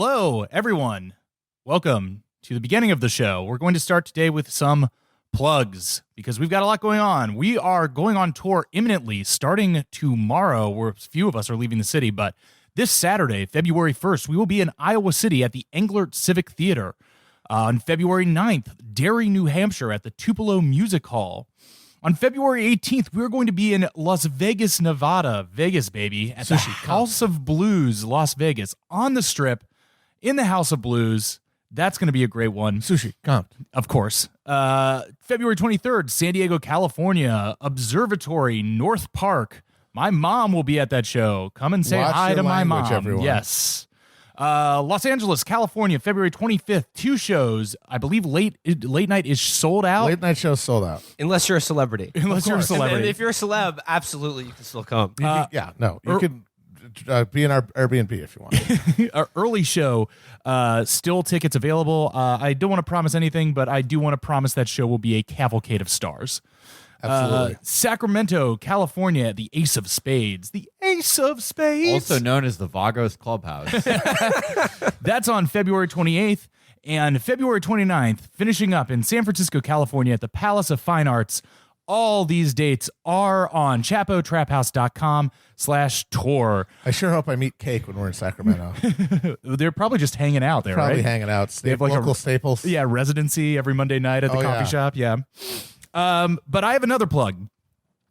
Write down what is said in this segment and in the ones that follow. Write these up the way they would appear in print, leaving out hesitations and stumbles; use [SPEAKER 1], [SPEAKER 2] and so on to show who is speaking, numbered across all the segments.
[SPEAKER 1] Hello, everyone. Welcome to the beginning of the show. We're going to start today with some plugs because we've got a lot going on. We are going on tour imminently starting tomorrow, where a few of us are leaving the city, but this Saturday, February 1st, we will be in Iowa City at the Englert Civic Theater. On February 9th, Derry, New Hampshire at the Tupelo Music Hall. On February 18th, we're going to be in Las Vegas, Nevada, Vegas, baby, at the House of Blues, Las Vegas, on the Strip, in the House of Blues. That's going to be a great one.
[SPEAKER 2] Sushi, come.
[SPEAKER 1] Of course. February 23rd, San Diego, California, Observatory, North Park. My mom will be at that show. Come and say hi to my mom.
[SPEAKER 2] Everyone.
[SPEAKER 1] Yes. Los Angeles, California, February 25th, 2 shows. I believe late night is sold out.
[SPEAKER 2] Late night show's sold out.
[SPEAKER 3] Unless you're a celebrity.
[SPEAKER 1] Unless you're a celebrity.
[SPEAKER 3] And if you're a celeb, absolutely, you can still come.
[SPEAKER 2] You can be in our Airbnb if you want.
[SPEAKER 1] Our early show, still tickets available. I don't want to promise anything, but I do want to promise that show will be a cavalcade of stars.
[SPEAKER 2] Absolutely.
[SPEAKER 1] Sacramento, California, the Ace of Spades. The Ace of Spades.
[SPEAKER 4] Also known as the Vagos Clubhouse.
[SPEAKER 1] That's on February 28th. And February 29th, finishing up in San Francisco, California at the Palace of Fine Arts. All these dates are on chapotraphouse.com/tour.
[SPEAKER 2] I sure hope I meet Cake when we're in Sacramento.
[SPEAKER 1] They're probably just hanging out there,
[SPEAKER 2] Probably
[SPEAKER 1] right?
[SPEAKER 2] hanging out.
[SPEAKER 1] They have like
[SPEAKER 2] local staples.
[SPEAKER 1] Yeah, residency every Monday night at the coffee shop. Yeah. But I have another plug.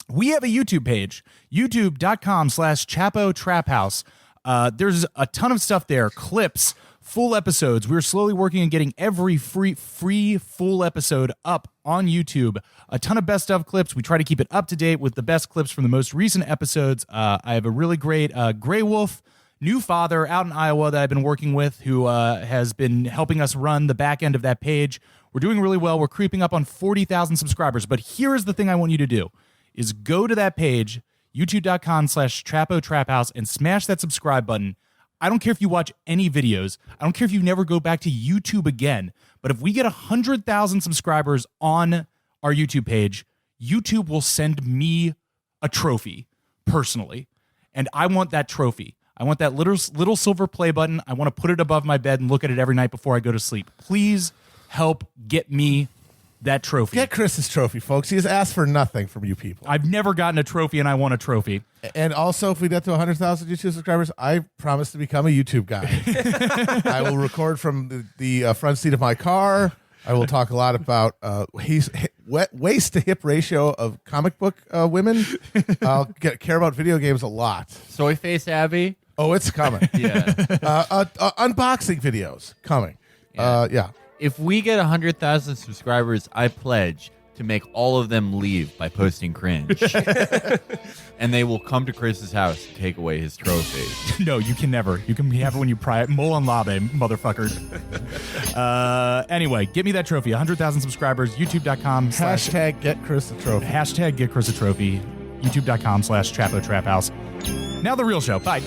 [SPEAKER 1] We have a YouTube page, youtube.com/chapotraphouse. There's a ton of stuff there, clips, full episodes. We're slowly working on getting every free full episode up on YouTube. A ton of best of clips. We try to keep it up to date with the best clips from the most recent episodes. I have a really great Grey Wolf new father out in Iowa that I've been working with who has been helping us run the back end of that page. We're doing really well. We're creeping up on 40,000 subscribers. But here is the thing I want you to do is go to that page, youtube.com/chapotraphouse, and smash that subscribe button. I don't care if you watch any videos. I don't care if you never go back to YouTube again. But if we get 100,000 subscribers on our YouTube page, YouTube will send me a trophy personally. And I want that trophy. I want that little silver play button. I want to put it above my bed and look at it every night before I go to sleep. Please help get me that trophy.
[SPEAKER 2] Get Chris's trophy, folks. He has asked for nothing from you people.
[SPEAKER 1] I've never gotten a trophy, and I want a trophy.
[SPEAKER 2] And also, if we get to 100,000 YouTube subscribers, I promise to become a YouTube guy. I will record from the front seat of my car. I will talk a lot about waist-to-hip ratio of comic book women. I'll care about video games a lot.
[SPEAKER 4] Soy Face Abby.
[SPEAKER 2] Oh, it's coming.
[SPEAKER 4] Yeah.
[SPEAKER 2] Unboxing videos coming. Yeah.
[SPEAKER 4] If we get 100,000 subscribers, I pledge to make all of them leave by posting cringe. And they will come to Chris's house to take away his trophy.
[SPEAKER 1] No, you can never. You can have it when you pry it. Mole and labe, motherfucker. Anyway, get me that trophy. 100,000 subscribers. YouTube.com.
[SPEAKER 2] Hashtag get Chris a trophy.
[SPEAKER 1] Hashtag get Chris a trophy. YouTube.com/chapotraphouse. Now the real show. Bye.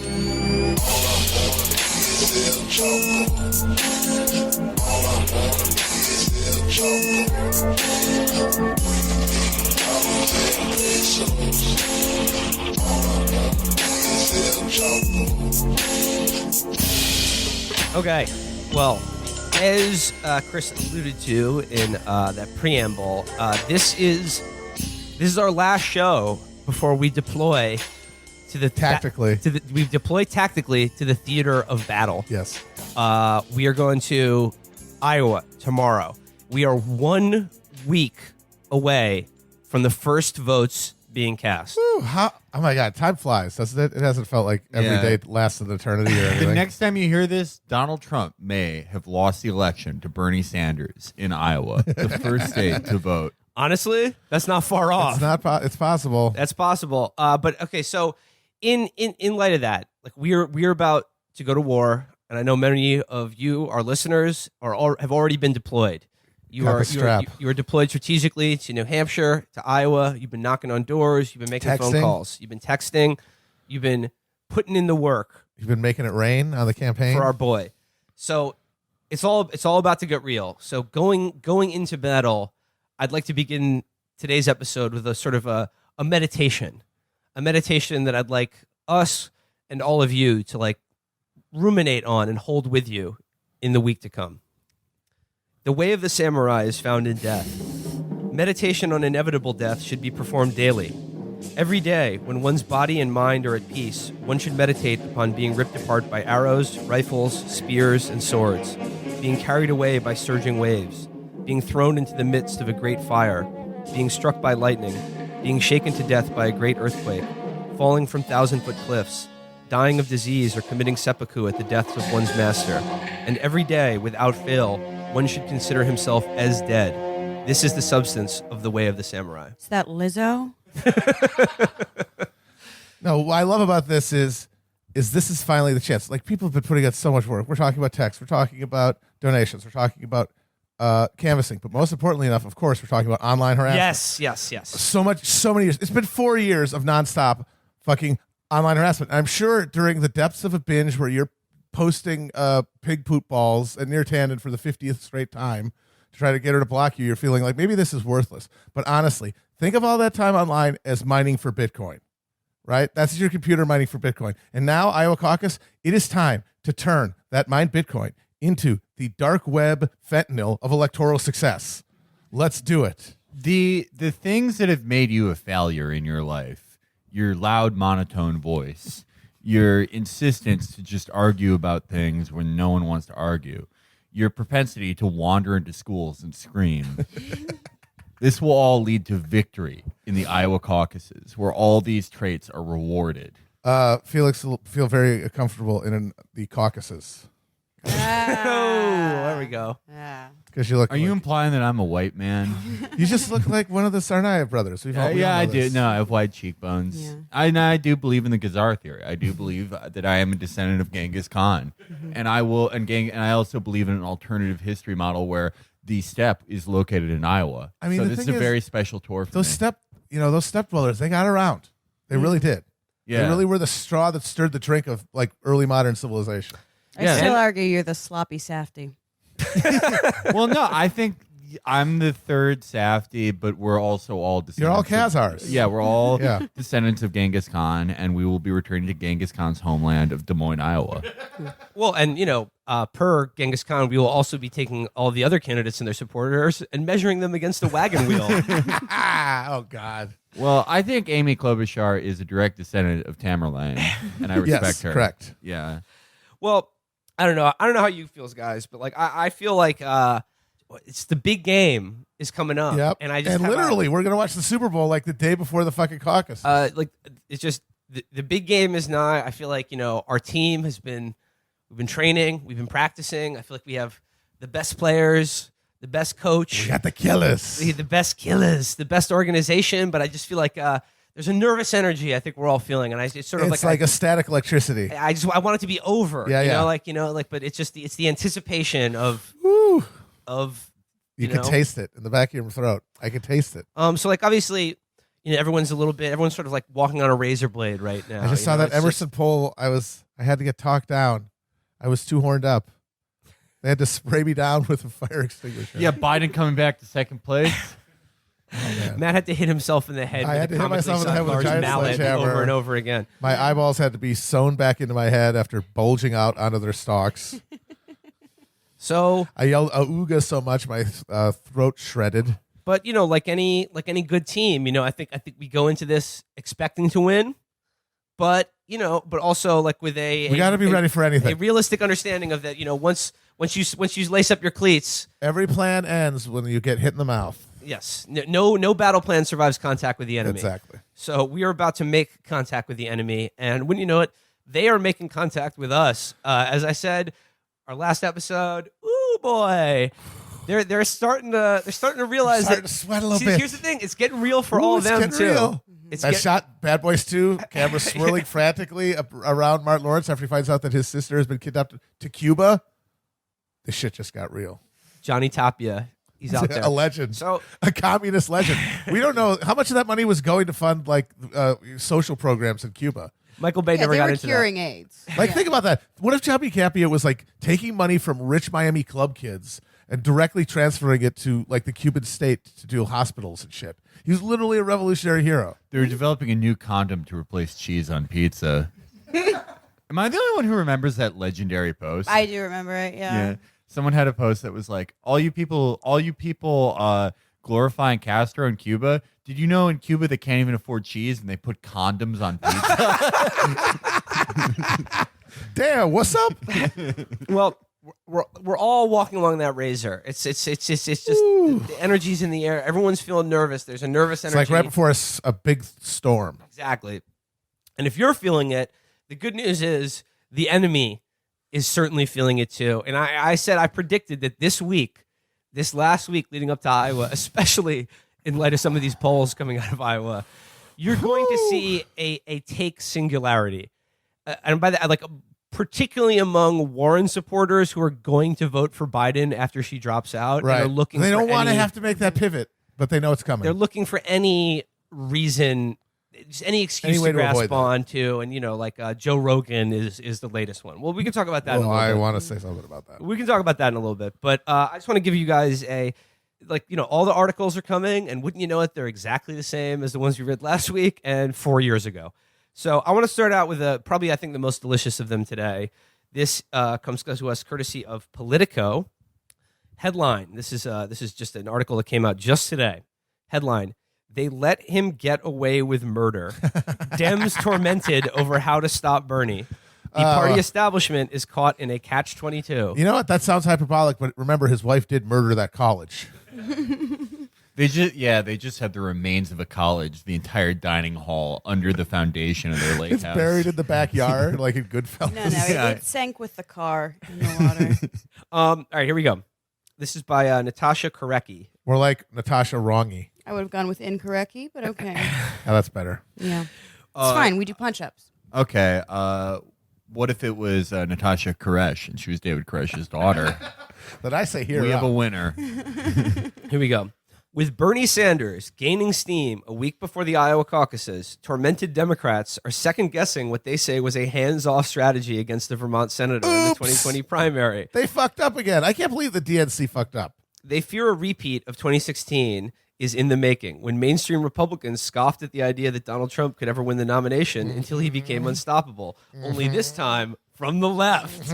[SPEAKER 3] Okay, well, as Chris alluded to in that preamble, this is our last show before we deploy to the
[SPEAKER 2] Tactically.
[SPEAKER 3] we deploy tactically to the theater of battle.
[SPEAKER 2] Yes.
[SPEAKER 3] We are going to Iowa tomorrow. We are 1 week away from the first votes being cast.
[SPEAKER 2] Woo, oh my God, time flies, doesn't it? It hasn't felt like every day lasts an eternity or anything.
[SPEAKER 4] The next time you hear this, Donald Trump may have lost the election to Bernie Sanders in Iowa, the first state to vote.
[SPEAKER 3] Honestly, that's not far off.
[SPEAKER 2] It's possible.
[SPEAKER 3] That's possible. But okay, so in light of that, like we're about to go to war, and I know many of you, our listeners, have already been deployed. You are deployed strategically to New Hampshire, to Iowa. You've been knocking on doors. You've been making phone calls. You've been texting. You've been putting in the work.
[SPEAKER 2] You've been making it rain on the campaign
[SPEAKER 3] for our boy. So it's all about to get real. So going into battle, I'd like to begin today's episode with a sort of a meditation that I'd like us and all of you to like ruminate on and hold with you in the week to come. The way of the samurai is found in death. Meditation on inevitable death should be performed daily. Every day, when one's body and mind are at peace, one should meditate upon being ripped apart by arrows, rifles, spears, and swords, being carried away by surging waves, being thrown into the midst of a great fire, being struck by lightning, being shaken to death by a great earthquake, falling from 1,000-foot cliffs, dying of disease or committing seppuku at the deaths of one's master. And every day, without fail, one should consider himself as dead. This is the substance of the way of the samurai.
[SPEAKER 5] Is that Lizzo?
[SPEAKER 2] No, what I love about this is this is finally the chance. Like, people have been putting out so much work. We're talking about text. We're talking about donations. We're talking about canvassing. But most importantly enough, of course, we're talking about online harassment.
[SPEAKER 3] Yes.
[SPEAKER 2] So many years. It's been 4 years of nonstop fucking online harassment. I'm sure during the depths of a binge where you're posting pig poop balls and near Tandon for the 50th straight time to try to get her to block you, you're feeling like maybe this is worthless. But honestly, think of all that time online as mining for Bitcoin, right? That's your computer mining for Bitcoin. And now, Iowa Caucus, it is time to turn that mined Bitcoin into the dark web fentanyl of electoral success. Let's do it.
[SPEAKER 4] The things that have made you a failure in your life, your loud monotone voice, your insistence to just argue about things when no one wants to argue, your propensity to wander into schools and scream. This will all lead to victory in the Iowa caucuses, where all these traits are rewarded.
[SPEAKER 2] Felix will feel very comfortable in the caucuses
[SPEAKER 3] Oh, there we go.
[SPEAKER 5] Yeah.
[SPEAKER 2] because you look.
[SPEAKER 4] Are you implying that I'm a white man?
[SPEAKER 2] You just look like one of the Tsarnaev brothers. We all
[SPEAKER 4] I
[SPEAKER 2] know
[SPEAKER 4] do.
[SPEAKER 2] this.
[SPEAKER 4] No, I have wide cheekbones.
[SPEAKER 5] Yeah.
[SPEAKER 4] I do believe in the Gazar theory. I do believe that I am a descendant of Genghis Khan, and I also believe in an alternative history model where the steppe is located in Iowa.
[SPEAKER 2] I mean,
[SPEAKER 4] so
[SPEAKER 2] the
[SPEAKER 4] this is
[SPEAKER 2] thing
[SPEAKER 4] a
[SPEAKER 2] is,
[SPEAKER 4] very special tour for
[SPEAKER 2] Those
[SPEAKER 4] me.
[SPEAKER 2] those step dwellers, they got around. They really did.
[SPEAKER 4] Yeah.
[SPEAKER 2] They really were the straw that stirred the drink of like early modern civilization.
[SPEAKER 5] I
[SPEAKER 4] Yeah.
[SPEAKER 5] still argue you're the sloppy safety.
[SPEAKER 4] Well, no, I think I'm the third Safety, but we're also all descendants.
[SPEAKER 2] You're all
[SPEAKER 4] of-
[SPEAKER 2] Khazars.
[SPEAKER 4] Yeah, we're all
[SPEAKER 2] Yeah.
[SPEAKER 4] descendants of Genghis Khan, and we will be returning to Genghis Khan's homeland of Des Moines, Iowa.
[SPEAKER 3] Well, and per Genghis Khan, we will also be taking all the other candidates and their supporters and measuring them against the wagon wheel.
[SPEAKER 2] Oh God.
[SPEAKER 4] Well, I think Amy Klobuchar is a direct descendant of Tamerlane, and I respect
[SPEAKER 2] Yes,
[SPEAKER 4] her.
[SPEAKER 2] correct.
[SPEAKER 4] Yeah.
[SPEAKER 3] Well, I don't know how you feels, guys, but like I feel like it's the big game is coming up.
[SPEAKER 2] Yep.
[SPEAKER 3] And I just have
[SPEAKER 2] literally, we're gonna watch the Super Bowl like the day before the fucking caucus.
[SPEAKER 3] like it's just the big game is nigh. I feel like our team we've been training, we've been practicing. I feel like we have the best players, the best coach,
[SPEAKER 2] We got the killers.
[SPEAKER 3] the best killers, the best organization. But I just feel like there's a nervous energy. I think we're all feeling, and it's sort of
[SPEAKER 2] It's like a static electricity.
[SPEAKER 3] I want it to be over.
[SPEAKER 2] Yeah,
[SPEAKER 3] But it's just it's the anticipation of
[SPEAKER 2] Woo.
[SPEAKER 3] you
[SPEAKER 2] can
[SPEAKER 3] know?
[SPEAKER 2] taste it in the back of your throat. I can taste it.
[SPEAKER 3] So like obviously, everyone's sort of like walking on a razor blade right now.
[SPEAKER 2] I just saw that Emerson poll. I had to get talked down. I was too horned up. They had to spray me down with a fire extinguisher.
[SPEAKER 4] Yeah, Biden coming back to second place.
[SPEAKER 3] Matt had to hit himself in the head.
[SPEAKER 2] I
[SPEAKER 3] with
[SPEAKER 2] had
[SPEAKER 3] the
[SPEAKER 2] to hit
[SPEAKER 3] comically
[SPEAKER 2] myself in the head with a
[SPEAKER 3] sized
[SPEAKER 2] giant
[SPEAKER 3] mallet
[SPEAKER 2] sledgehammer.
[SPEAKER 3] over and over again.
[SPEAKER 2] My eyeballs had to be sewn back into my head after bulging out onto their stalks.
[SPEAKER 3] So,
[SPEAKER 2] I yelled "Auga" so much my throat shredded.
[SPEAKER 3] but like any good team, I think we go into this expecting to win, but but also like with
[SPEAKER 2] We got to be ready for
[SPEAKER 3] a
[SPEAKER 2] anything.
[SPEAKER 3] realistic understanding of that. Once you lace up your cleats.
[SPEAKER 2] Every plan ends when you get hit in the mouth.
[SPEAKER 3] Yes. No battle plan survives contact with the enemy.
[SPEAKER 2] Exactly.
[SPEAKER 3] So we are about to make contact with the enemy, and when you know it, they are making contact with us. As I said, our last episode. Ooh boy, they're starting to realize
[SPEAKER 2] Starting
[SPEAKER 3] that.
[SPEAKER 2] to sweat a little
[SPEAKER 3] See,
[SPEAKER 2] bit.
[SPEAKER 3] here's the thing: it's getting real for
[SPEAKER 2] Ooh,
[SPEAKER 3] all of
[SPEAKER 2] it's
[SPEAKER 3] them
[SPEAKER 2] getting
[SPEAKER 3] too.
[SPEAKER 2] real.
[SPEAKER 3] It's
[SPEAKER 2] That shot, Bad Boys 2, camera swirling frantically around Martin Lawrence after he finds out that his sister has been kidnapped to Cuba. This shit just got real.
[SPEAKER 3] Johnny Tapia. He's out there.
[SPEAKER 2] A legend.
[SPEAKER 3] So
[SPEAKER 2] A communist legend. We don't know how much of that money was going to fund like social programs in Cuba.
[SPEAKER 3] Michael Bay
[SPEAKER 5] Yeah,
[SPEAKER 3] never
[SPEAKER 5] they
[SPEAKER 3] got
[SPEAKER 5] were
[SPEAKER 3] into
[SPEAKER 5] curing AIDS.
[SPEAKER 2] Like, think about that. What if Johnny Tapia was like taking money from rich Miami club kids and directly transferring it to like the Cuban state to do hospitals and shit? He was literally a revolutionary hero.
[SPEAKER 4] They're developing a new condom to replace cheese on pizza. Am I the only one who remembers that legendary post?
[SPEAKER 5] I do remember it. Yeah.
[SPEAKER 4] Someone had a post that was like, all you people glorifying Castro in Cuba. Did you know in Cuba they can't even afford cheese and they put condoms on pizza?
[SPEAKER 2] Damn, what's up?
[SPEAKER 3] Well, we're all walking along that razor. It's just the energy's in the air. Everyone's feeling nervous. There's a nervous energy.
[SPEAKER 2] It's like right before a big storm.
[SPEAKER 3] Exactly. And if you're feeling it, the good news is the enemy is certainly feeling it too. And I predicted that this last week leading up to Iowa, especially in light of some of these polls coming out of Iowa, you're going to see a take singularity. And by that, like particularly among Warren supporters who are going to vote for Biden after she drops out.
[SPEAKER 2] Right.
[SPEAKER 3] And are looking
[SPEAKER 2] they
[SPEAKER 3] for
[SPEAKER 2] don't want to
[SPEAKER 3] any-
[SPEAKER 2] have to make that pivot, but they know it's coming.
[SPEAKER 3] They're looking for any reason, just any excuse
[SPEAKER 2] Any way
[SPEAKER 3] to
[SPEAKER 2] to avoid
[SPEAKER 3] grasp
[SPEAKER 2] that.
[SPEAKER 3] on to. And, like Joe Rogan is the latest one. Well, we can talk about that in a
[SPEAKER 2] Well,
[SPEAKER 3] little
[SPEAKER 2] I
[SPEAKER 3] bit.
[SPEAKER 2] want to say something about that.
[SPEAKER 3] We can talk about that in a little bit. But I just want to give you guys all the articles are coming, and wouldn't you know it, they're exactly the same as the ones we read last week and 4 years ago. So I want to start out with probably, I think, the most delicious of them today. This comes to us courtesy of Politico. Headline, this is just an article that came out just today. Headline, they let him get away with murder. Dems tormented over how to stop Bernie. The party establishment is caught in a catch-22.
[SPEAKER 2] You know what? That sounds hyperbolic, but remember, his wife did murder that college.
[SPEAKER 4] They just had the remains of a college, the entire dining hall under the foundation of their lake
[SPEAKER 2] It's
[SPEAKER 4] house.
[SPEAKER 2] buried in the backyard, like in Goodfellas.
[SPEAKER 5] No, it sank with the car in the water.
[SPEAKER 3] All right, here we go. This is by Natasha Korecki.
[SPEAKER 2] More like Natasha Wrongy.
[SPEAKER 5] I would have gone with incorrectly, but okay.
[SPEAKER 2] Oh, that's better.
[SPEAKER 5] Yeah. It's fine. We do punch-ups.
[SPEAKER 4] Okay, what if it was Natasha Koresh and she was David Koresh's daughter?
[SPEAKER 2] Did I say here?
[SPEAKER 4] We have a winner.
[SPEAKER 3] Here we go. With Bernie Sanders gaining steam a week before the Iowa caucuses, tormented Democrats are second-guessing what they say was a hands-off strategy against the Vermont senator in the 2020 primary.
[SPEAKER 2] They fucked up again. I can't believe the DNC fucked up.
[SPEAKER 3] They fear a repeat of 2016 is in the making, when mainstream Republicans scoffed at the idea that Donald Trump could ever win the nomination until he became unstoppable, only this time from the left.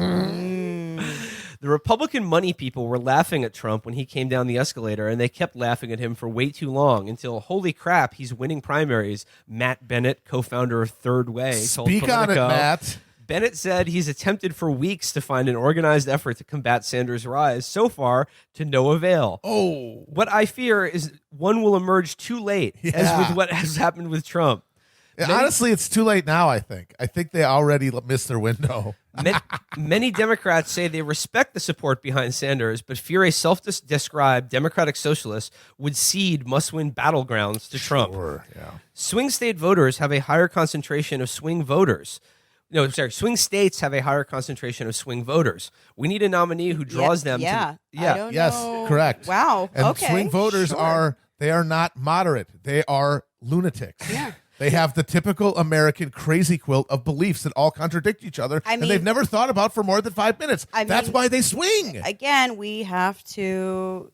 [SPEAKER 3] The Republican money people were laughing at Trump when he came down the escalator, and they kept laughing at him for way too long until, holy crap, he's winning primaries. Matt Bennett, co-founder of Third Way, told
[SPEAKER 2] Speak on it,
[SPEAKER 3] Politico.
[SPEAKER 2] Matt.
[SPEAKER 3] Bennett said he's attempted for weeks to find an organized effort to combat Sanders' rise, so far to no avail.
[SPEAKER 2] Oh.
[SPEAKER 3] What I fear is one will emerge too late, as
[SPEAKER 2] Yeah.
[SPEAKER 3] with what has happened with Trump.
[SPEAKER 2] Honestly, it's too late now, I think. I think they already missed their window.
[SPEAKER 3] Many Democrats say they respect the support behind Sanders, but fear a self-described Democratic socialist would cede must-win battlegrounds to Trump.
[SPEAKER 2] Sure, yeah.
[SPEAKER 3] Swing state voters have a higher concentration of swing voters. No, sorry, swing states have a higher concentration of swing voters. We need a nominee who draws them
[SPEAKER 5] Yeah.
[SPEAKER 3] to... Yeah.
[SPEAKER 5] I don't
[SPEAKER 2] Yes,
[SPEAKER 5] know.
[SPEAKER 2] correct.
[SPEAKER 5] Wow.
[SPEAKER 2] And
[SPEAKER 5] okay.
[SPEAKER 2] swing voters
[SPEAKER 5] Sure.
[SPEAKER 2] they are not moderate. They are lunatics.
[SPEAKER 5] Yeah.
[SPEAKER 2] They have the typical American crazy quilt of beliefs that all contradict each other
[SPEAKER 5] I
[SPEAKER 2] and
[SPEAKER 5] mean-
[SPEAKER 2] they've never thought about for more than 5 minutes. That's
[SPEAKER 5] mean-
[SPEAKER 2] why they swing.
[SPEAKER 5] Again, we have to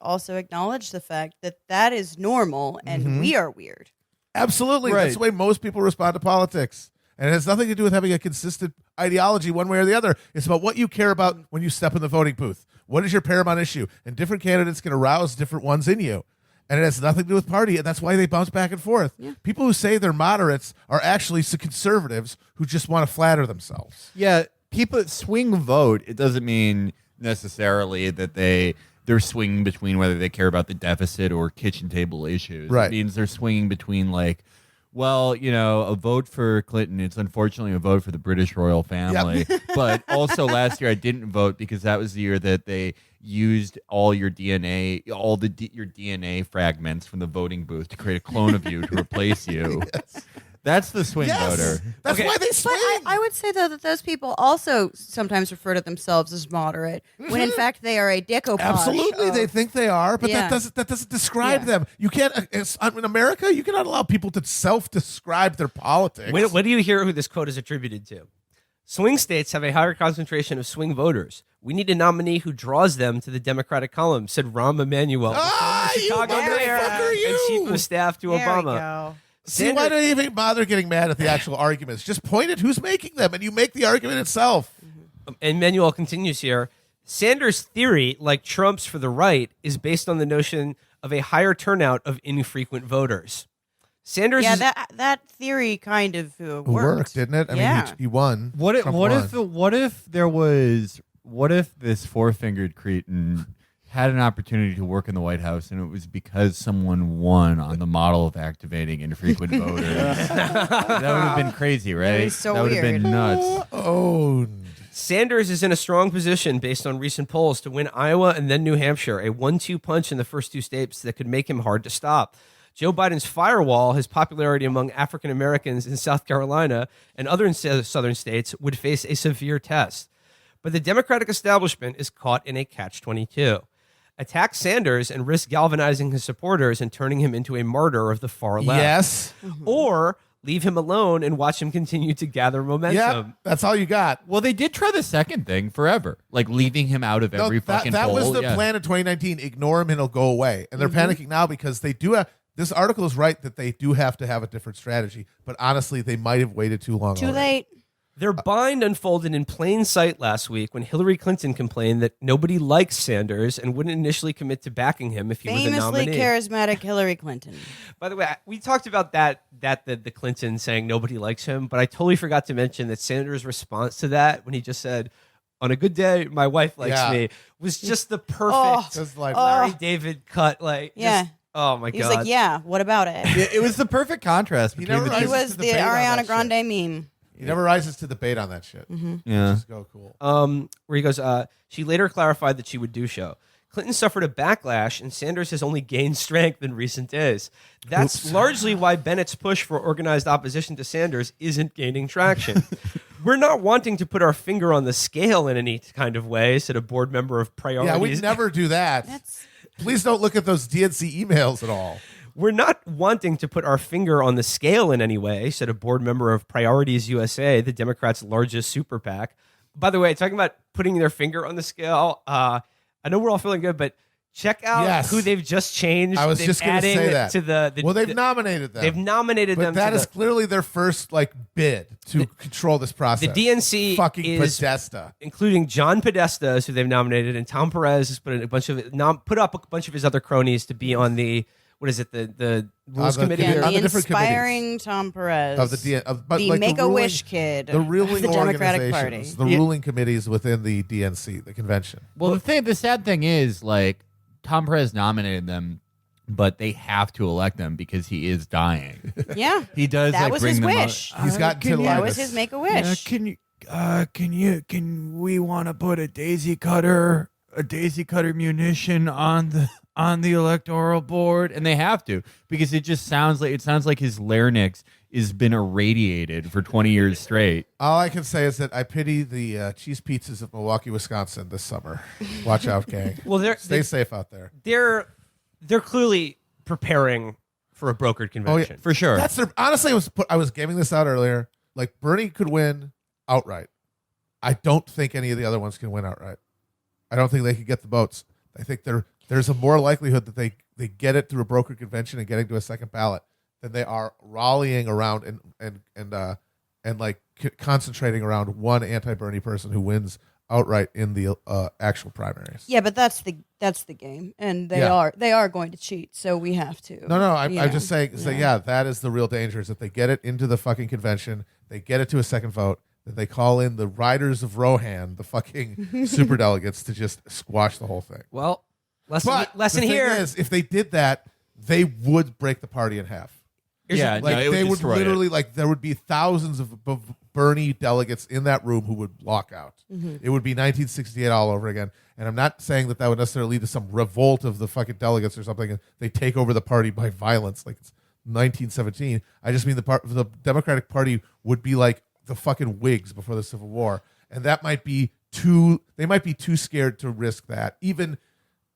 [SPEAKER 5] also acknowledge the fact that is normal and we are weird.
[SPEAKER 2] Absolutely.
[SPEAKER 4] Right.
[SPEAKER 2] That's the way most people respond to politics. And it has nothing to do with having a consistent ideology one way or the other. It's about what you care about when you step in the voting booth. What is your paramount issue? And different candidates can arouse different ones in you. And it has nothing to do with party, and that's why they bounce back and forth.
[SPEAKER 5] Yeah.
[SPEAKER 2] People who say they're moderates are actually conservatives who just want to flatter themselves.
[SPEAKER 4] Yeah, people swing vote. It doesn't mean necessarily that they're swinging between whether they care about the deficit or kitchen table issues.
[SPEAKER 2] Right.
[SPEAKER 4] It means they're swinging between a vote for Clinton. It's unfortunately a vote for the British royal family. But also last year I didn't vote because that was the year that they used all your DNA, your DNA fragments from the voting booth to create a clone of you to replace you.
[SPEAKER 2] Yes.
[SPEAKER 4] That's the swing
[SPEAKER 2] Yes.
[SPEAKER 4] voter.
[SPEAKER 2] That's
[SPEAKER 3] Okay.
[SPEAKER 2] why they
[SPEAKER 5] But
[SPEAKER 2] swing.
[SPEAKER 5] I would say, though, that those people also sometimes refer to themselves as moderate, when in fact they are a decoupage.
[SPEAKER 2] Absolutely,
[SPEAKER 5] of-
[SPEAKER 2] they think they are, but
[SPEAKER 5] Yeah.
[SPEAKER 2] that doesn't describe
[SPEAKER 5] Yeah.
[SPEAKER 2] them. You can't in America. You cannot allow people to self-describe their politics.
[SPEAKER 3] What do you hear who this quote is attributed to? Swing states have a higher concentration of swing voters. We need a nominee who draws them to the Democratic column, said Rahm Emanuel,
[SPEAKER 2] Ah,
[SPEAKER 3] the
[SPEAKER 2] you
[SPEAKER 3] Chicago mayor
[SPEAKER 2] motherfucker,
[SPEAKER 3] and
[SPEAKER 2] you!
[SPEAKER 3] chief of staff to
[SPEAKER 5] There we
[SPEAKER 3] Obama.
[SPEAKER 5] go.
[SPEAKER 2] See, why do you even bother getting mad at the actual arguments? Just point at who's making them, and you make the argument itself.
[SPEAKER 3] And Manuel continues here. Sanders' theory, like Trump's for the right, is based on the notion of a higher turnout of infrequent voters. Sanders is,
[SPEAKER 5] that theory kind of
[SPEAKER 2] worked, didn't it? I mean, he won.
[SPEAKER 4] What if this four-fingered cretin had an opportunity to work in the White House, and it was because someone won on the model of activating infrequent voters? That would have been crazy, right?
[SPEAKER 5] That is so
[SPEAKER 4] that would have been nuts.
[SPEAKER 3] Sanders is in a strong position based on recent polls to win Iowa and then New Hampshire, a 1-2 punch in the first two states that could make him hard to stop. Joe Biden's firewall, his popularity among African Americans in South Carolina and other southern states, would face a severe test. But the Democratic establishment is caught in a catch-22. Attack Sanders and risk galvanizing his supporters and turning him into a martyr of the far left.
[SPEAKER 2] Yes.
[SPEAKER 3] Or leave him alone and watch him continue to gather momentum.
[SPEAKER 2] Yeah, that's all you got.
[SPEAKER 4] Well, they did try the second thing forever, like leaving him out of every fucking
[SPEAKER 2] that
[SPEAKER 4] poll.
[SPEAKER 2] was the plan in 2019. Ignore him and he'll go away. And they're panicking now because they do have... This article is right that they do have to have a different strategy. But honestly, they might have waited too long.
[SPEAKER 5] Too
[SPEAKER 2] already.
[SPEAKER 5] late.
[SPEAKER 3] Their bind unfolded in plain sight last week when Hillary Clinton complained that nobody likes Sanders and wouldn't initially commit to backing him if he was the
[SPEAKER 5] Famously
[SPEAKER 3] nominee.
[SPEAKER 5] charismatic Hillary Clinton.
[SPEAKER 3] By the way, we talked about the Clinton saying nobody likes him, but I totally forgot to mention that Sanders' response to that when he just said, "On a good day, my wife likes me," was just the perfect Larry David cut. Oh my God.
[SPEAKER 5] He was like, yeah, what about it?
[SPEAKER 4] It was the perfect contrast between the two.
[SPEAKER 5] He was the Ariana Grande meme.
[SPEAKER 2] He never rises to the bait on that shit.
[SPEAKER 4] Yeah.
[SPEAKER 2] Just go cool.
[SPEAKER 3] Where he goes, she later clarified that she would do so. Clinton suffered a backlash, and Sanders has only gained strength in recent days. That's largely why Bennett's push for organized opposition to Sanders isn't gaining traction. We're not wanting to put our finger on the scale in any kind of way, said a board member of Priorities.
[SPEAKER 2] Yeah, we never do that. Please don't look at those DNC emails at all.
[SPEAKER 3] We're not wanting to put our finger on the scale in any way, said a board member of Priorities USA, the Democrats' largest super PAC. By the way, talking about putting their finger on the scale, I know we're all feeling good, but check out who they've just changed.
[SPEAKER 2] I was just going to say that.
[SPEAKER 3] To
[SPEAKER 2] they've nominated them.
[SPEAKER 3] They've nominated them.
[SPEAKER 2] But that is clearly their first bid to control this process.
[SPEAKER 3] The DNC
[SPEAKER 2] fucking
[SPEAKER 3] is
[SPEAKER 2] Podesta,
[SPEAKER 3] including John Podesta, who they've nominated, and Tom Perez has put up a bunch of his other cronies to be on the the rules committee.
[SPEAKER 5] Yeah, the
[SPEAKER 2] different
[SPEAKER 5] inspiring Tom Perez
[SPEAKER 2] of the
[SPEAKER 5] Make-A-Wish kid,
[SPEAKER 2] the ruling
[SPEAKER 5] the Democratic Party,
[SPEAKER 2] the ruling committees within the DNC, the convention.
[SPEAKER 4] Well, the sad thing is, Tom Perez nominated them, but they have to elect them because he is dying.
[SPEAKER 5] Yeah,
[SPEAKER 4] he does.
[SPEAKER 5] That was
[SPEAKER 4] bring
[SPEAKER 5] his
[SPEAKER 4] them
[SPEAKER 5] wish.
[SPEAKER 2] He's got
[SPEAKER 5] that was his Make-A-Wish.
[SPEAKER 4] Can we want to put a daisy cutter munition on the electoral board? And they have to, because it sounds like his larynx has been irradiated for 20 years straight.
[SPEAKER 2] All I can say is that I pity the cheese pizzas of Milwaukee, Wisconsin this summer. Watch out, gang.
[SPEAKER 3] Well,
[SPEAKER 2] stay safe out there.
[SPEAKER 3] They're clearly preparing for a brokered convention.
[SPEAKER 2] Oh, yeah.
[SPEAKER 4] For sure.
[SPEAKER 2] Honestly, I was giving this out earlier. Bernie could win outright. I don't think any of the other ones can win outright. I don't think they could get the votes. I think there's a more likelihood that they get it through a brokered convention and getting to a second ballot than they are rallying around and concentrating around one anti-Bernie person who wins outright in the actual primaries.
[SPEAKER 5] Yeah, but that's the game, and they are going to cheat, so we have to.
[SPEAKER 2] No, I'm just saying. That is the real danger: is that they get it into the fucking convention, they get it to a second vote, then they call in the riders of Rohan, the fucking superdelegates, to just squash the whole thing.
[SPEAKER 3] Well, lesson
[SPEAKER 2] the
[SPEAKER 3] here
[SPEAKER 2] thing is, if they did that, they would break the party in half. They would literally there would be thousands of Bernie delegates in that room who would walk out. Mm-hmm. It would be 1968 all over again. And I'm not saying that would necessarily lead to some revolt of the fucking delegates or something, and they take over the party by violence like it's 1917. I just mean the Democratic Party would be like the fucking Whigs before the Civil War, and that might be they might be too scared to risk that, even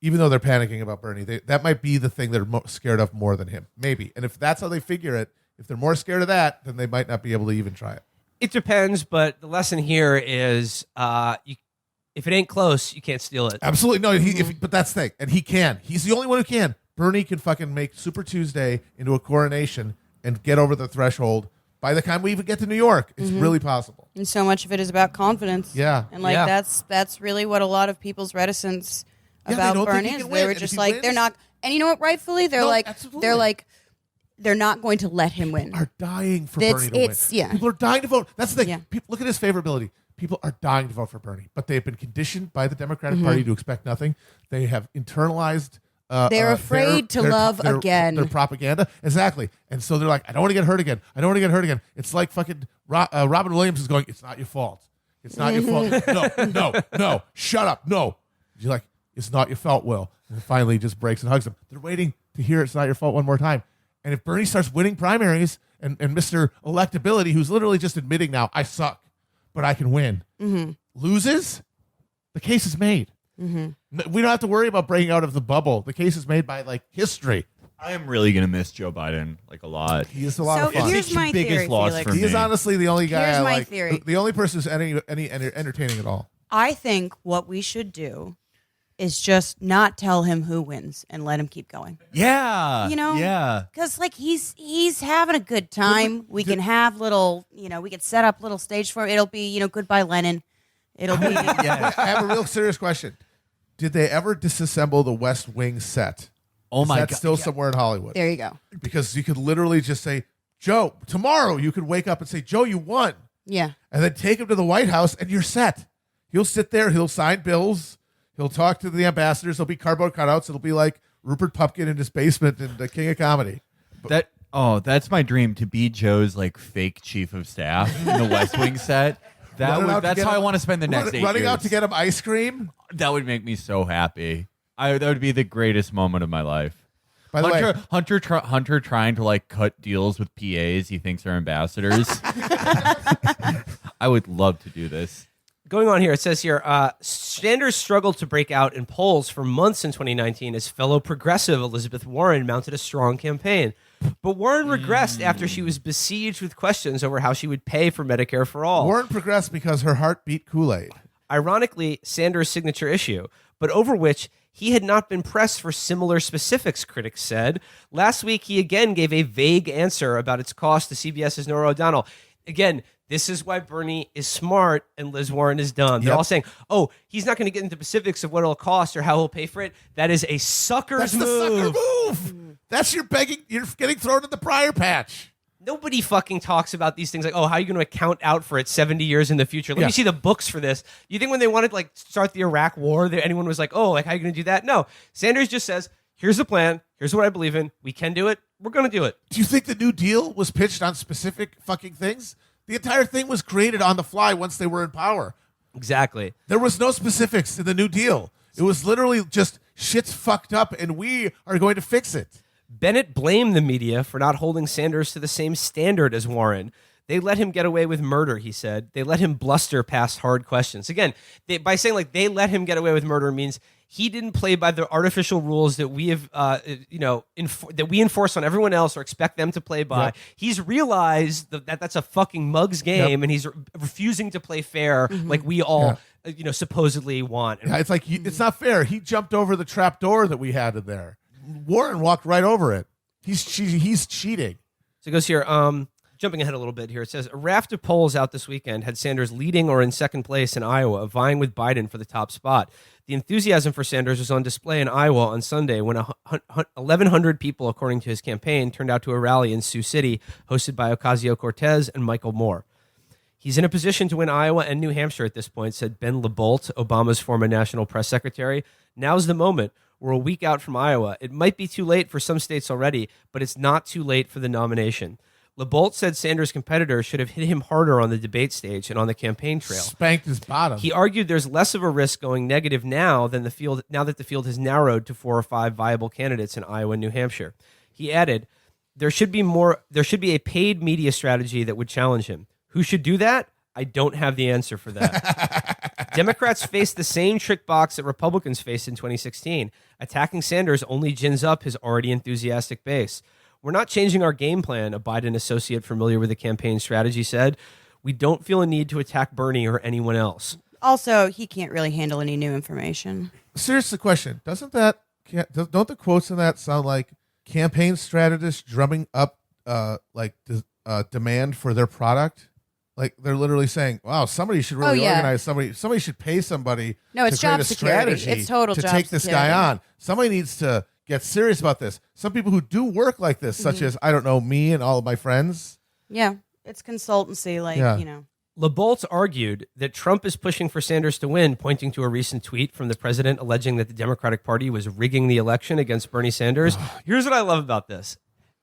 [SPEAKER 2] though they're panicking about Bernie. That might be the thing they're scared of more than him, maybe. And if that's how they figure it, if they're more scared of that, then they might not be able to even try it.
[SPEAKER 3] It depends, but the lesson here is if it ain't close, you can't steal it.
[SPEAKER 2] Absolutely. No, but that's the thing. And he can. He's the only one who can. Bernie can fucking make Super Tuesday into a coronation and get over the threshold by the time we even get to New York. It's really possible.
[SPEAKER 5] And so much of it is about confidence.
[SPEAKER 2] Yeah.
[SPEAKER 5] And like that's really what a lot of people's reticence about Bernie is. They were just like, they're not, and you know what, rightfully, they're they're not going to let him win.
[SPEAKER 2] People are dying for Bernie to win.
[SPEAKER 5] Yeah.
[SPEAKER 2] People are dying to vote. That's the thing.
[SPEAKER 5] Yeah.
[SPEAKER 2] People, look at his favorability. People are dying to vote for Bernie, but they've been conditioned by the Democratic Party to expect nothing. They have internalized.
[SPEAKER 5] They're afraid to love again.
[SPEAKER 2] Their propaganda. Exactly. And so they're like, I don't want to get hurt again. I don't want to get hurt again. It's like fucking Robin Williams is going, it's not your fault. It's not your fault. No. Shut up. No. You're like, it's not your fault, Will. And finally he just breaks and hugs him. They're waiting to hear it's not your fault one more time. And if Bernie starts winning primaries and Mr. Electability, who's literally just admitting now, I suck, but I can win, loses, the case is made. We don't have to worry about breaking out of the bubble. The case is made by like history.
[SPEAKER 4] I am really going to miss Joe Biden like a lot.
[SPEAKER 2] He is a lot of
[SPEAKER 5] So
[SPEAKER 2] fun.
[SPEAKER 5] here's my
[SPEAKER 4] biggest
[SPEAKER 5] theory,
[SPEAKER 4] loss
[SPEAKER 5] Felix.
[SPEAKER 4] for
[SPEAKER 2] He is
[SPEAKER 4] me.
[SPEAKER 2] honestly the only guy
[SPEAKER 5] Here's
[SPEAKER 2] I
[SPEAKER 5] my
[SPEAKER 2] like.
[SPEAKER 5] theory.
[SPEAKER 2] The only person who's any entertaining at all.
[SPEAKER 5] I think what we should do is just not tell him who wins and let him keep going.
[SPEAKER 4] Yeah.
[SPEAKER 5] You know?
[SPEAKER 4] Yeah.
[SPEAKER 5] Because like he's having a good time. We can have little, we can set up little stage for him. It'll be, goodbye Lenin. It'll be
[SPEAKER 2] I have a real serious question. Did they ever disassemble the West Wing set?
[SPEAKER 4] Oh my
[SPEAKER 2] That's
[SPEAKER 4] God.
[SPEAKER 2] still somewhere in Hollywood.
[SPEAKER 5] there you go.
[SPEAKER 2] Because you could literally just say, Joe, tomorrow you could wake up and say, Joe, you won.
[SPEAKER 5] Yeah.
[SPEAKER 2] And then take him to the White House and you're set. He'll sit there. He'll sign bills. He'll talk to the ambassadors. There'll be cardboard cutouts. It'll be like Rupert Pupkin in his basement and the King of Comedy.
[SPEAKER 4] That's my dream, to be Joe's like fake chief of staff in the West Wing set. That's how I want to spend the next 8 years.
[SPEAKER 2] Running out to get him ice cream.
[SPEAKER 4] That would make me so happy. That would be the greatest moment of my life.
[SPEAKER 2] By the way,
[SPEAKER 4] Hunter trying to like cut deals with PAs he thinks are ambassadors. I would love to do this.
[SPEAKER 3] Going on here, it says here, Sanders struggled to break out in polls for months in 2019 as fellow progressive Elizabeth Warren mounted a strong campaign. But Warren regressed after she was besieged with questions over how she would pay for Medicare for all.
[SPEAKER 2] Warren progressed because her heart beat Kool-Aid.
[SPEAKER 3] Ironically, Sanders' signature issue, but over which he had not been pressed for similar specifics, critics said. Last week, he again gave a vague answer about its cost to CBS's Norah O'Donnell. Again, this is why Bernie is smart and Liz Warren is dumb. They're all saying, oh, he's not going to get into specifics of what it'll cost or how he'll pay for it. That is a sucker's move.
[SPEAKER 2] That's the sucker move. That's your begging. You're getting thrown in the briar patch.
[SPEAKER 3] Nobody fucking talks about these things like, oh, how are you going to account out for it 70 years in the future? Let me see the books for this. You think when they wanted to like start the Iraq war, anyone was like, oh, like how are you going to do that? No. Sanders just says, here's the plan. Here's what I believe in. We can do it. We're going to do it.
[SPEAKER 2] Do you think the New Deal was pitched on specific fucking things? The entire thing was created on the fly once they were in power.
[SPEAKER 3] Exactly.
[SPEAKER 2] There was no specifics in the New Deal. It was literally just shit's fucked up and we are going to fix it.
[SPEAKER 3] Bennett blamed the media for not holding Sanders to the same standard as Warren. They let him get away with murder, he said. They let him bluster past hard questions. Again, by saying like they let him get away with murder means he didn't play by the artificial rules that we have, that we enforce on everyone else or expect them to play by. Yep. He's realized that that's a fucking mug's game, and he's refusing to play fair like we all, supposedly want.
[SPEAKER 2] Yeah, it's like it's not fair. He jumped over the trap door that we had in there. Warren walked right over it. He's cheating.
[SPEAKER 3] So it goes here. Jumping ahead a little bit here, it says a raft of polls out this weekend had Sanders leading or in second place in Iowa, vying with Biden for the top spot. The enthusiasm for Sanders was on display in Iowa on Sunday when 1,100 people, according to his campaign, turned out to a rally in Sioux City, hosted by Ocasio-Cortez and Michael Moore. He's in a position to win Iowa and New Hampshire at this point, said Ben LeBolt, Obama's former national press secretary. Now's the moment. We're a week out from Iowa. It might be too late for some states already, but it's not too late for the nomination. LeBolt said Sanders' competitors should have hit him harder on the debate stage and on the campaign trail.
[SPEAKER 2] Spanked his bottom.
[SPEAKER 3] He argued there's less of a risk going negative now that the field has narrowed to 4 or 5 viable candidates in Iowa and New Hampshire. He added, there should be a paid media strategy that would challenge him. Who should do that? I don't have the answer for that. Democrats face the same trick box that Republicans faced in 2016. Attacking Sanders only gins up his already enthusiastic base. We're not changing our game plan, a Biden associate familiar with the campaign strategy said. We don't feel a need to attack Bernie or anyone else.
[SPEAKER 5] Also, he can't really handle any new information.
[SPEAKER 2] Seriously, question. Don't the quotes in that sound like campaign strategists drumming up demand for their product. Like they're literally saying, "Wow, somebody should really organize somebody. Somebody should pay somebody
[SPEAKER 5] No, it's
[SPEAKER 2] to create
[SPEAKER 5] job
[SPEAKER 2] a
[SPEAKER 5] security.
[SPEAKER 2] strategy
[SPEAKER 5] It's total
[SPEAKER 2] to
[SPEAKER 5] job
[SPEAKER 2] take this
[SPEAKER 5] security.
[SPEAKER 2] guy on. Somebody needs to get serious about this. Some people who do work like this, such as I don't know me and all of my friends.
[SPEAKER 5] Yeah, it's consultancy, you know.
[SPEAKER 3] LeBoltz argued that Trump is pushing for Sanders to win, pointing to a recent tweet from the president alleging that the Democratic Party was rigging the election against Bernie Sanders. Here's what I love about this.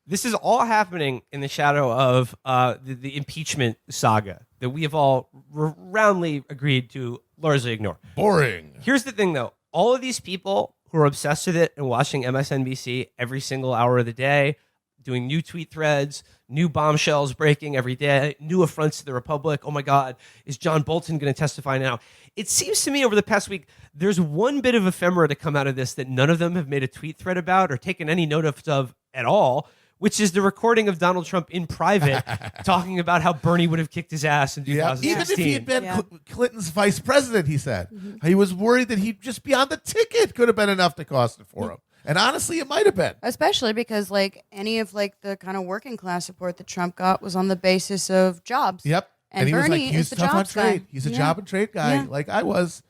[SPEAKER 3] This is all happening in the shadow of the impeachment saga that we have all roundly agreed to largely ignore.
[SPEAKER 2] Boring.
[SPEAKER 3] Here's the thing, though. All of these people who are obsessed with it and watching MSNBC every single hour of the day, doing new tweet threads, new bombshells breaking every day, new affronts to the Republic. Oh, my God, is John Bolton going to testify now? It seems to me over the past week, there's one bit of ephemera to come out of this that none of them have made a tweet thread about or taken any notice of at all, which is the recording of Donald Trump in private talking about how Bernie would have kicked his ass in 2016.
[SPEAKER 2] Even if he had been Clinton's vice president, he said. He was worried that he'd just be on the ticket could have been enough to cost it for him. And honestly, it might have been.
[SPEAKER 5] Especially because any of the kind of working class support that Trump got was on the basis of jobs.
[SPEAKER 2] Yep.
[SPEAKER 5] And
[SPEAKER 2] he
[SPEAKER 5] Bernie
[SPEAKER 2] was like, he's
[SPEAKER 5] is the
[SPEAKER 2] tough on
[SPEAKER 5] jobs
[SPEAKER 2] trade.
[SPEAKER 5] guy.
[SPEAKER 2] He's a job and trade guy, like I was.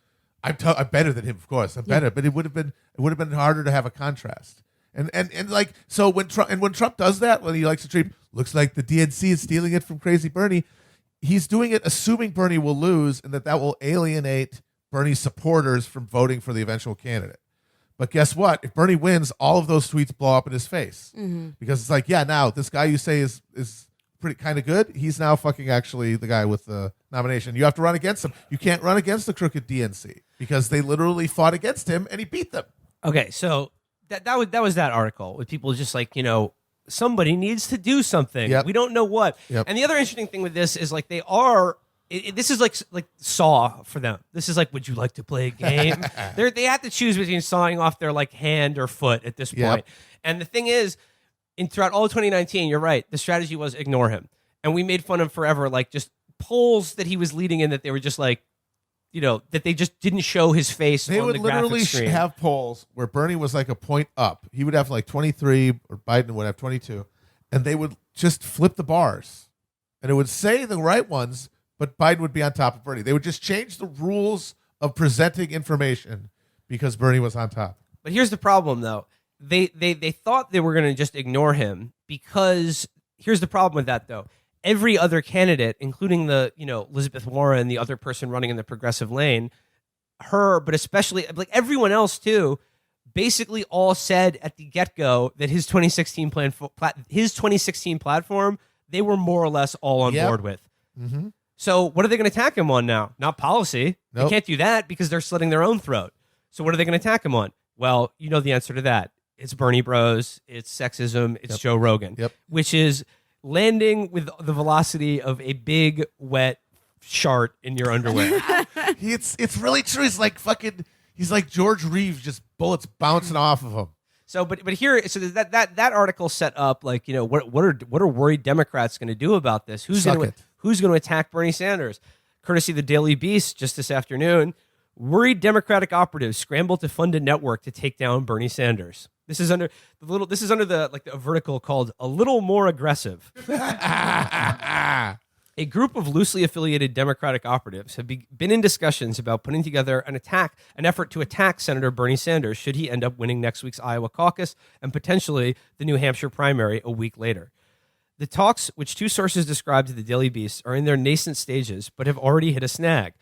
[SPEAKER 2] I'm better than him, of course. I'm better, but it would have been harder to have a contrast. And like so when Trump does that, when he likes to treat, looks like the DNC is stealing it from Crazy Bernie. He's doing it assuming Bernie will lose, and that will alienate Bernie's supporters from voting for the eventual candidate. But guess what? If Bernie wins, all of those tweets blow up in his face because it's like, now this guy you say is pretty kind of good. He's now fucking actually the guy with the nomination. You have to run against him. You can't run against the crooked DNC because they literally fought against him and he beat them.
[SPEAKER 3] Okay, so that was that article with people just like, somebody needs to do something.
[SPEAKER 2] Yep.
[SPEAKER 3] We don't know what.
[SPEAKER 2] Yep.
[SPEAKER 3] And the other interesting thing with this is like they are. This is like Saw for them. This is like, would you like to play a game? They have to choose between sawing off their hand or foot at this point.
[SPEAKER 2] Yep.
[SPEAKER 3] And the thing is, throughout all of 2019, you're right. The strategy was ignore him, and we made fun of him forever. Like just polls that he was leading in that they were just like, that they just didn't show his face.
[SPEAKER 2] They
[SPEAKER 3] on
[SPEAKER 2] would
[SPEAKER 3] the
[SPEAKER 2] literally
[SPEAKER 3] graphic screen.
[SPEAKER 2] have polls where Bernie was like a point up. He would have like 23, or Biden would have 22, and they would just flip the bars, and it would say the right ones. But Biden would be on top of Bernie. They would just change the rules of presenting information because Bernie was on top.
[SPEAKER 3] But here's the problem, though. They thought they were going to just ignore him because here's the problem with that, though. Every other candidate, including the Elizabeth Warren, the other person running in the progressive lane, her, but especially like everyone else too, basically all said at the get-go that his 2016 platform, they were more or less all on board with.
[SPEAKER 2] Mm-hmm.
[SPEAKER 3] So what are they going to attack him on now? Not policy.
[SPEAKER 2] Nope.
[SPEAKER 3] They can't do that because they're slitting their own throat. So what are they going to attack him on? Well, you know the answer to that. It's Bernie Bros. It's sexism. It's Joe Rogan, which is landing with the velocity of a big, wet shart in your underwear.
[SPEAKER 2] It's really true. He's like George Reeves, just bullets bouncing off of him.
[SPEAKER 3] So, but here, so that article set up like what are worried Democrats going to do about this? Who's going to attack Bernie Sanders? Courtesy of the Daily Beast, just this afternoon, worried Democratic operatives scramble to fund a network to take down Bernie Sanders. This is under the vertical called "A Little More Aggressive." A group of loosely affiliated Democratic operatives have been in discussions about putting together an effort to attack Senator Bernie Sanders should he end up winning next week's Iowa caucus and potentially the New Hampshire primary a week later. The talks, which two sources described to the Daily Beast, are in their nascent stages, but have already hit a snag.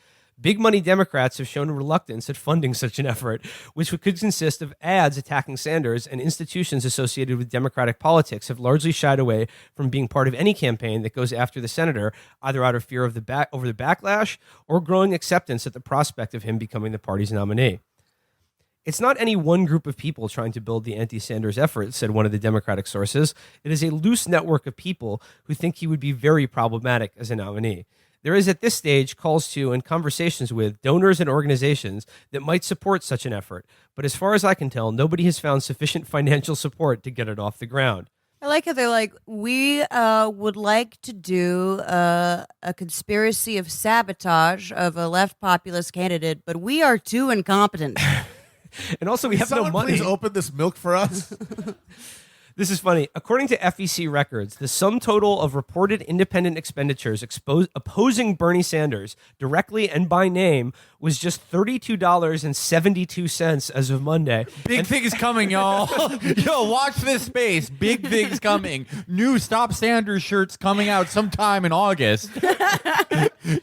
[SPEAKER 3] Big money Democrats have shown reluctance at funding such an effort, which could consist of ads attacking Sanders, and institutions associated with Democratic politics have largely shied away from being part of any campaign that goes after the senator, either out of fear of over the backlash or growing acceptance at the prospect of him becoming the party's nominee. It's not any one group of people trying to build the anti-Sanders effort, said one of the Democratic sources. It is a loose network of people who think he would be very problematic as a nominee. There is at this stage calls to and conversations with donors and organizations that might support such an effort. But as far as I can tell, nobody has found sufficient financial support to get it off the ground.
[SPEAKER 5] I like how they're like, we would like to do a conspiracy of sabotage of a left populist candidate, but we are too incompetent.
[SPEAKER 3] And also, we have no money.
[SPEAKER 2] Please open this milk for us.
[SPEAKER 3] This is funny. According to FEC records, the sum total of reported independent expenditures opposing Bernie Sanders directly and by name was just $32.72 as of Monday.
[SPEAKER 4] Big things coming, y'all. Yo, watch this space. Big things coming. New Stop Sanders shirts coming out sometime in August.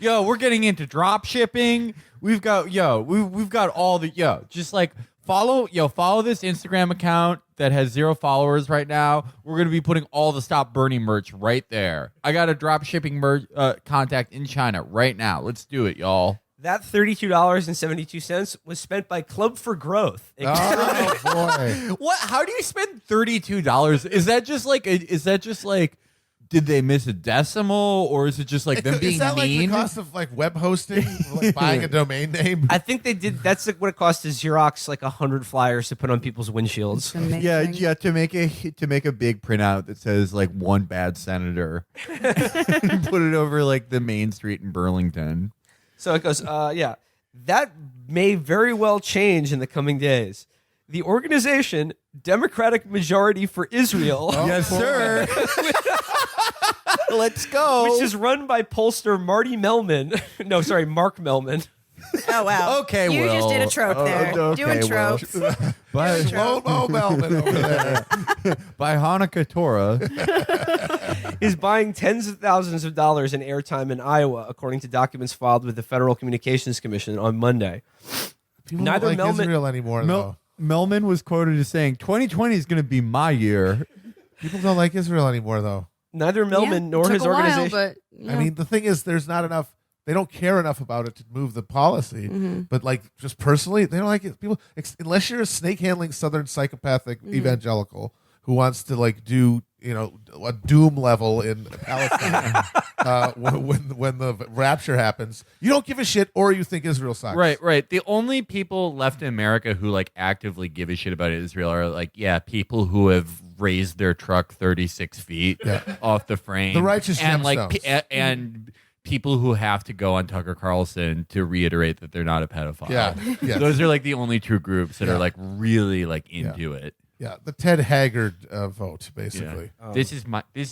[SPEAKER 4] Yo, we're getting into drop shipping. We've got all the just like follow this Instagram account that has 0 followers right now. We're going to be putting all the Stop Bernie merch right there. I got a drop shipping contact in China right now. Let's do it, y'all.
[SPEAKER 3] That $32.72 was spent by Club for Growth.
[SPEAKER 2] Oh boy!
[SPEAKER 4] What? How do you spend $32? Is that just like? Did they miss a decimal, or is it just like them being
[SPEAKER 2] is that
[SPEAKER 4] mean?
[SPEAKER 2] Like the cost of like web hosting, like buying a domain name?
[SPEAKER 3] I think they did. That's like what it cost to Xerox like 100 flyers to put on people's windshields.
[SPEAKER 4] Yeah. To make a big printout that says like one bad senator, and put it over like the main street in Burlington.
[SPEAKER 3] So it goes. That may very well change in the coming days. The organization Democratic Majority for Israel.
[SPEAKER 4] Yes, sir. Let's go.
[SPEAKER 3] Which is run by pollster Mark Melman.
[SPEAKER 5] Oh wow.
[SPEAKER 4] Okay,
[SPEAKER 5] you
[SPEAKER 4] Will.
[SPEAKER 5] just did a trope there.
[SPEAKER 4] Okay,
[SPEAKER 5] Doing
[SPEAKER 4] Will.
[SPEAKER 5] tropes.
[SPEAKER 4] By
[SPEAKER 2] Lobo Melman over there.
[SPEAKER 4] by Hanukkah Torah.
[SPEAKER 3] Is buying tens of thousands of dollars in airtime in Iowa, according to documents filed with the Federal Communications Commission on Monday.
[SPEAKER 2] People
[SPEAKER 3] Neither
[SPEAKER 2] don't like
[SPEAKER 3] Melman-
[SPEAKER 2] Israel anymore, though.
[SPEAKER 4] Melman was quoted as saying, 2020 is going to be my year.
[SPEAKER 2] People don't like Israel anymore, though.
[SPEAKER 3] Neither Melman nor
[SPEAKER 5] took
[SPEAKER 3] his
[SPEAKER 5] a while,
[SPEAKER 3] organization.
[SPEAKER 5] but,
[SPEAKER 2] I mean, the thing is, there's not enough. They don't care enough about it to move the policy. But like, just personally, they don't like it. People, unless you're a snake handling Southern psychopathic evangelical who wants to like do a doom level in Palestine when the rapture happens, you don't give a shit, or you think Israel sucks.
[SPEAKER 4] Right. The only people left in America who like actively give a shit about Israel are like, people who have raised their truck 36 feet off the frame.
[SPEAKER 2] The righteous
[SPEAKER 4] and
[SPEAKER 2] gemstones.
[SPEAKER 4] and people who have to go on Tucker Carlson to reiterate that they're not a pedophile.
[SPEAKER 2] Yeah. Yes.
[SPEAKER 4] Those are like the only true groups that are like really like into it.
[SPEAKER 2] Yeah, the Ted Haggard vote, basically.
[SPEAKER 4] Yeah. This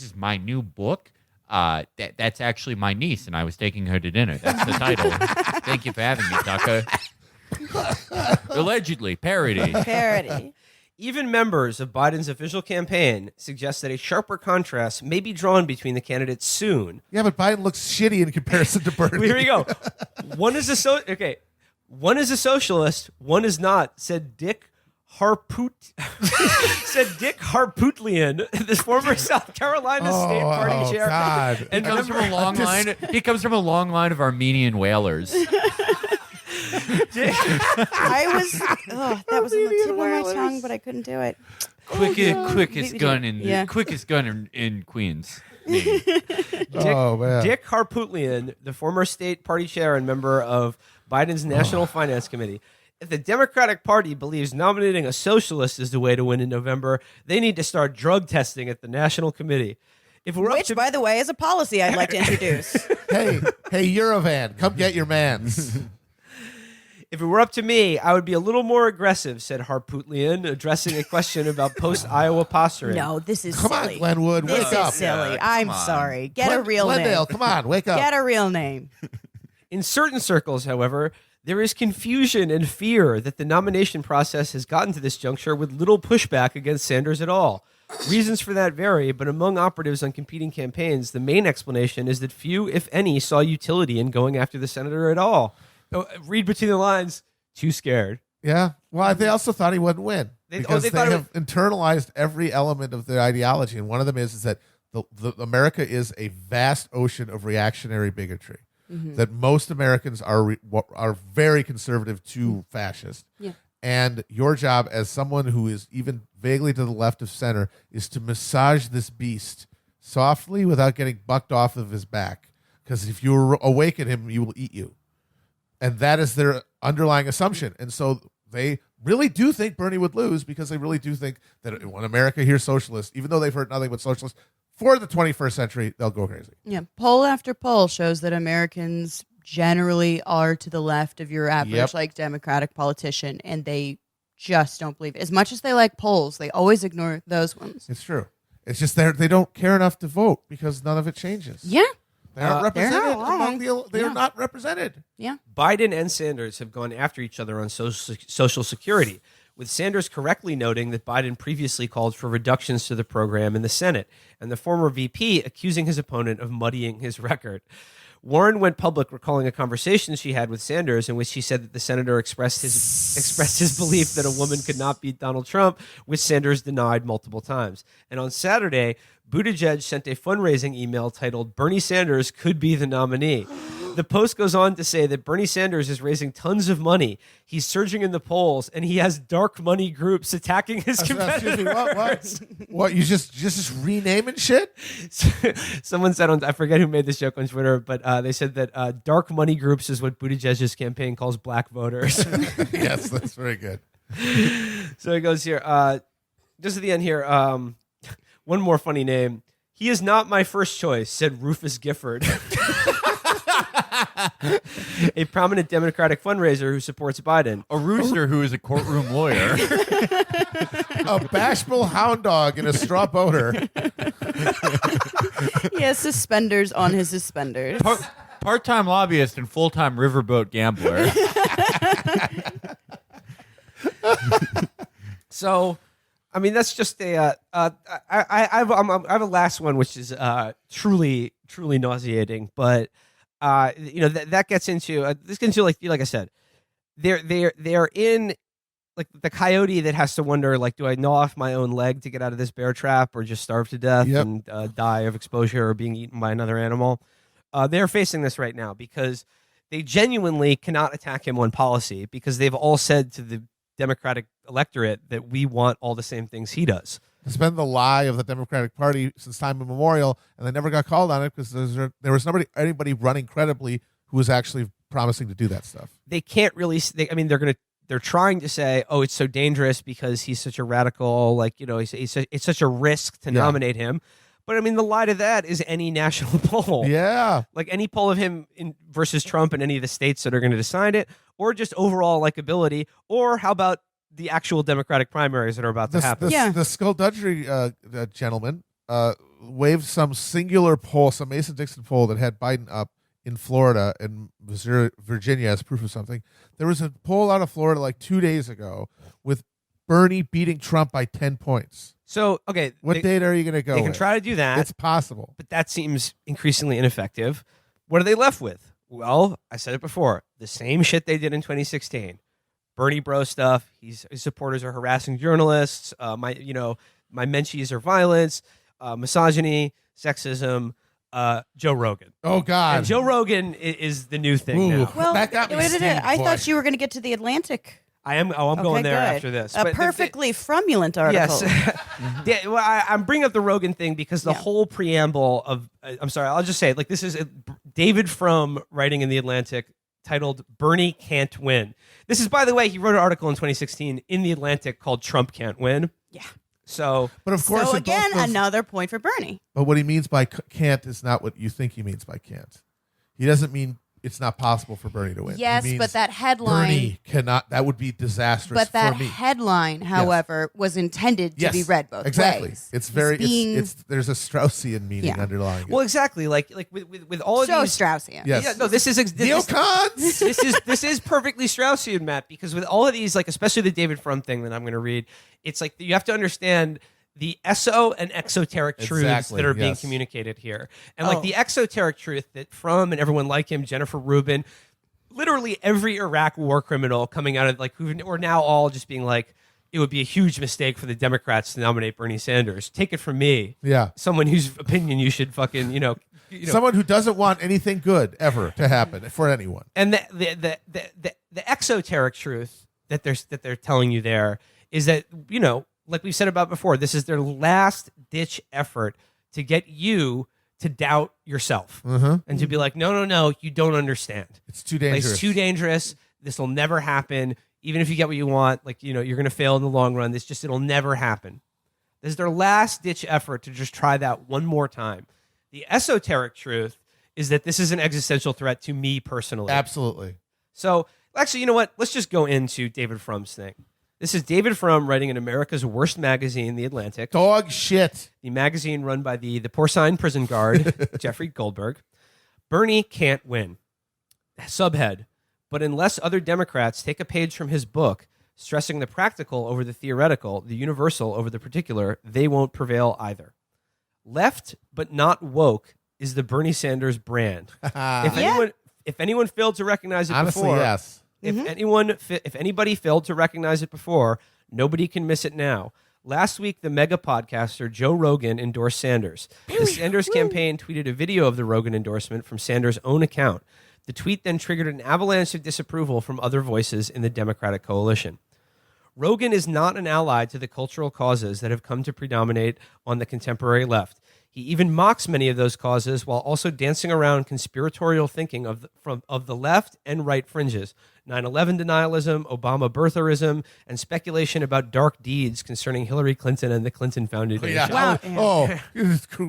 [SPEAKER 4] is my new book. That's actually my niece, and I was taking her to dinner. That's the title. Thank you for having me, Tucker. Allegedly, parody.
[SPEAKER 3] Even members of Biden's official campaign suggest that a sharper contrast may be drawn between the candidates soon.
[SPEAKER 2] Yeah, but Biden looks shitty in comparison to Bernie.
[SPEAKER 3] Here we go. One is a socialist, one is not, said Dick Harpootlian, the former South Carolina State Party chair.
[SPEAKER 2] God.
[SPEAKER 3] And
[SPEAKER 4] Comes from a long line. He comes from a long line of Armenian whalers.
[SPEAKER 5] I was. That was on the tip of my tongue, but I couldn't do it.
[SPEAKER 4] Quickest gun in Queens. Me.
[SPEAKER 3] Dick Harpootlian, the former state party chair and member of Biden's National Finance Committee. If the Democratic Party believes nominating a socialist is the way to win in November, they need to start drug testing at the National Committee.
[SPEAKER 5] Which, by the way, is a policy I'd like to introduce.
[SPEAKER 2] Hey, Eurovan, come get your mans.
[SPEAKER 3] If it were up to me, I would be a little more aggressive, said Harpootlian, addressing a question about post-Iowa posturing.
[SPEAKER 5] No, this is
[SPEAKER 2] Come
[SPEAKER 5] silly.
[SPEAKER 2] on, Glenwood,
[SPEAKER 5] This
[SPEAKER 2] wake
[SPEAKER 5] is
[SPEAKER 2] up.
[SPEAKER 5] silly.
[SPEAKER 4] Yeah,
[SPEAKER 5] I'm
[SPEAKER 4] come on.
[SPEAKER 5] sorry. Get a real
[SPEAKER 2] Glendale,
[SPEAKER 5] name.
[SPEAKER 2] come on, wake up.
[SPEAKER 5] Get a real name.
[SPEAKER 3] In certain circles, however, there is confusion and fear that the nomination process has gotten to this juncture with little pushback against Sanders at all. Reasons for that vary, but among operatives on competing campaigns, the main explanation is that few, if any, saw utility in going after the senator at all. Read between the lines. Too scared.
[SPEAKER 2] Yeah. Well, they also thought he wouldn't win because they have internalized every element of their ideology, and one of them is that the America is a vast ocean of reactionary bigotry. That most Americans are very conservative to fascist.
[SPEAKER 5] Yeah.
[SPEAKER 2] And your job as someone who is even vaguely to the left of center is to massage this beast softly without getting bucked off of his back. Because if you awaken him, he will eat you. And that is their underlying assumption. And so they really do think Bernie would lose because they really do think that when America hears socialist, even though they've heard nothing but socialist, for the 21st century, they'll go crazy.
[SPEAKER 5] Yeah. Poll after poll shows that Americans generally are to the left of your average, like Democratic politician, and they just don't believe it. As much as they like polls, they always ignore those ones.
[SPEAKER 2] It's true. It's just they don't care enough to vote because none of it changes.
[SPEAKER 5] Yeah.
[SPEAKER 2] They aren't represented
[SPEAKER 5] they're not
[SPEAKER 2] among
[SPEAKER 5] wrong.
[SPEAKER 2] they are not represented.
[SPEAKER 5] Yeah.
[SPEAKER 3] Biden and Sanders have gone after each other on Social Security, with Sanders correctly noting that Biden previously called for reductions to the program in the Senate, and the former VP accusing his opponent of muddying his record. Warren went public recalling a conversation she had with Sanders in which she said that the senator expressed his belief that a woman could not beat Donald Trump, which Sanders denied multiple times. And on Saturday, Buttigieg sent a fundraising email titled "Bernie Sanders Could Be the Nominee." The post goes on to say that Bernie Sanders is raising tons of money. He's surging in the polls, and he has dark money groups attacking his competitors.
[SPEAKER 2] Excuse me, what? You just renaming shit?
[SPEAKER 3] Someone said I forget who made this joke on Twitter, but they said that dark money groups is what Buttigieg's campaign calls black voters.
[SPEAKER 2] Yes, that's very good.
[SPEAKER 3] So it goes here. Just at the end here, one more funny name. He is not my first choice, said Rufus Gifford. A prominent Democratic fundraiser who supports Biden.
[SPEAKER 4] A rooster who is a courtroom lawyer.
[SPEAKER 2] A bashful hound dog in a straw boater.
[SPEAKER 5] He has suspenders on his suspenders.
[SPEAKER 4] Part-time lobbyist and full-time riverboat gambler.
[SPEAKER 3] So, I mean, that's just a. I have a last one, which is truly nauseating. But that gets into this gets into like I said, they're in like the coyote that has to wonder, like, do I gnaw off my own leg to get out of this bear trap, or just starve to death and die of exposure or being eaten by another animal? They're facing this right now because they genuinely cannot attack him on policy because they've all said to the Democratic electorate that we want all the same things he does.
[SPEAKER 2] It's been the lie of the Democratic Party since time immemorial, and they never got called on it because there was anybody running credibly who was actually promising to do that stuff.
[SPEAKER 3] They can't really. They're trying to say, oh, it's so dangerous because he's such a radical. Like, it's such a risk to nominate him. But I mean, the lie to that is any national poll.
[SPEAKER 2] Yeah.
[SPEAKER 3] Like any poll of him versus Trump in any of the states that are going to decide it, or just overall likability, or how about the actual Democratic primaries that are about to happen?
[SPEAKER 2] The skullduggery gentleman waved some singular poll, some Mason-Dixon poll that had Biden up in Florida and Virginia as proof of something. There was a poll out of Florida like 2 days ago with Bernie beating Trump by 10 points.
[SPEAKER 3] So, okay.
[SPEAKER 2] What date are you going to go
[SPEAKER 3] They can try to do that.
[SPEAKER 2] It's possible.
[SPEAKER 3] But that seems increasingly ineffective. What are they left with? Well, I said it before. The same shit they did in 2016. Bernie bro stuff. His supporters are harassing journalists. My menchies are violence, misogyny, sexism. Joe Rogan.
[SPEAKER 2] Oh God!
[SPEAKER 3] And Joe Rogan is the new thing now.
[SPEAKER 5] Well,
[SPEAKER 2] that got me
[SPEAKER 5] I thought you were going to get to the Atlantic.
[SPEAKER 3] I am. Oh, I'm going there
[SPEAKER 5] good.
[SPEAKER 3] after this.
[SPEAKER 5] A perfectly frumulent article.
[SPEAKER 3] Yes. I'm bringing up the Rogan thing because the whole preamble of. I'm sorry. I'll just say it. Like, this is David Frum writing in the Atlantic, titled "Bernie Can't Win." This is, by the way, he wrote an article in 2016 in the Atlantic called "Trump Can't Win."
[SPEAKER 5] Yeah.
[SPEAKER 3] So,
[SPEAKER 2] but of course,
[SPEAKER 5] again, another point for Bernie.
[SPEAKER 2] But what he means by can't is not what you think he means by can't. He doesn't mean it's not possible for Bernie to win.
[SPEAKER 5] Yes, but that headline,
[SPEAKER 2] Bernie cannot. That would be disastrous.
[SPEAKER 5] But that
[SPEAKER 2] for me.
[SPEAKER 5] Headline, however, was intended to be read both ways.
[SPEAKER 2] It's very. It's there's a Straussian meaning underlying it.
[SPEAKER 3] Well, exactly. Like with all of these
[SPEAKER 5] Straussian.
[SPEAKER 2] Yes.
[SPEAKER 3] Yeah, no, this is
[SPEAKER 2] neocons.
[SPEAKER 3] This is perfectly Straussian, Matt. Because with all of these, like especially the David Frum thing that I'm going to read, it's like you have to understand the eso and exoteric truths that are being communicated here. And like the exoteric truth that Frum and everyone like him, Jennifer Rubin, literally every Iraq war criminal coming out of who are now all just being like, it would be a huge mistake for the Democrats to nominate Bernie Sanders. Take it from me.
[SPEAKER 2] Yeah.
[SPEAKER 3] Someone whose opinion you should fucking,
[SPEAKER 2] someone who doesn't want anything good ever to happen for anyone.
[SPEAKER 3] And the exoteric truth that they're telling you there is that, like we've said about before, this is their last ditch effort to get you to doubt yourself and to be like, no, you don't understand.
[SPEAKER 2] It's too dangerous.
[SPEAKER 3] It's too dangerous. This will never happen. Even if you get what you want, you're going to fail in the long run. It'll never happen. This is their last ditch effort to just try that one more time. The esoteric truth is that this is an existential threat to me personally.
[SPEAKER 2] Absolutely.
[SPEAKER 3] So actually, you know what? Let's just go into David Frum's thing. This is David Frum writing in America's worst magazine, The Atlantic.
[SPEAKER 2] Dog shit.
[SPEAKER 3] The magazine run by the porcine prison guard, Jeffrey Goldberg. Bernie can't win. Subhead. But unless other Democrats take a page from his book, stressing the practical over the theoretical, the universal over the particular, they won't prevail either. Left but not woke is the Bernie Sanders brand. If anyone failed to recognize it
[SPEAKER 2] Honestly,
[SPEAKER 3] before,
[SPEAKER 2] yes.
[SPEAKER 3] If anybody failed to recognize it before, nobody can miss it now. Last week, the mega podcaster Joe Rogan endorsed Sanders. The Sanders campaign tweeted a video of the Rogan endorsement from Sanders' own account. The tweet then triggered an avalanche of disapproval from other voices in the Democratic coalition. Rogan is not an ally to the cultural causes that have come to predominate on the contemporary left. He even mocks many of those causes while also dancing around conspiratorial thinking of the left and right fringes, 9/11 denialism, Obama birtherism, and speculation about dark deeds concerning Hillary Clinton and the Clinton Foundation.
[SPEAKER 2] Yeah.
[SPEAKER 5] Wow.
[SPEAKER 2] Oh,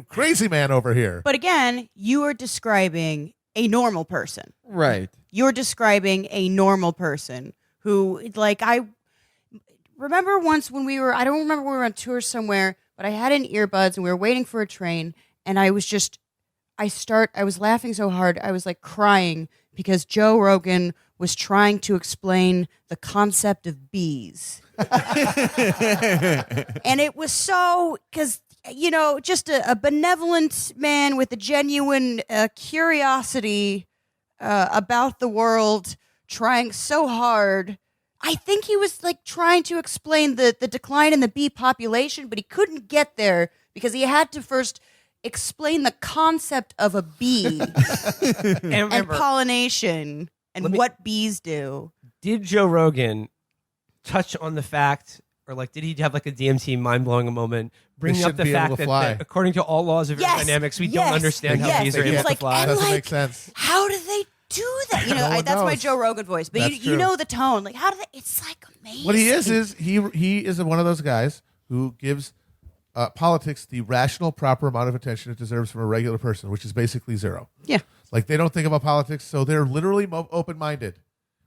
[SPEAKER 2] crazy man over here.
[SPEAKER 5] But again, you are describing a normal person.
[SPEAKER 4] Right.
[SPEAKER 5] You're describing a normal person who, like, I remember once when I don't remember when we were on tour somewhere, but I had in earbuds and we were waiting for a train, and I was laughing so hard, I was like crying because Joe Rogan was trying to explain the concept of bees. And it was so, because, just a benevolent man with a genuine curiosity about the world, trying so hard. I think he was like trying to explain the decline in the bee population, but he couldn't get there because he had to first explain the concept of a bee and pollination and what bees do.
[SPEAKER 3] Did Joe Rogan touch on the fact, or like, did he have like a DMT mind-blowing moment, bringing up the fact that according to all laws of aerodynamics, we don't understand how bees are able to fly?
[SPEAKER 2] Doesn't make sense.
[SPEAKER 5] How do they do that? That's my Joe Rogan voice. But you know the tone. Like, how do they? It's like amazing.
[SPEAKER 2] What he is he is one of those guys who gives politics the rational, proper amount of attention it deserves from a regular person, which is basically zero.
[SPEAKER 5] Yeah.
[SPEAKER 2] Like, they don't think about politics, so they're literally open-minded,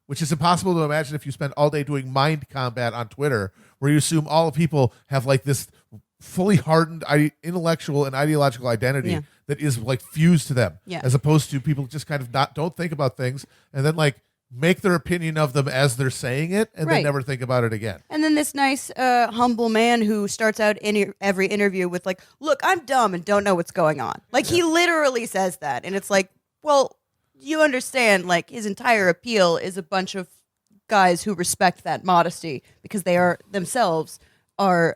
[SPEAKER 2] which is impossible to imagine if you spend all day doing mind combat on Twitter, where you assume all people have like this fully hardened intellectual and ideological identity that is like fused to them, as opposed to people just kind of don't think about things and then like make their opinion of them as they're saying it and then never think about it again.
[SPEAKER 5] And then this nice, humble man who starts out every interview with like, "Look, I'm dumb and don't know what's going on." Like, he literally says that, and it's like, well, you understand, like, his entire appeal is a bunch of guys who respect that modesty because they are themselves they're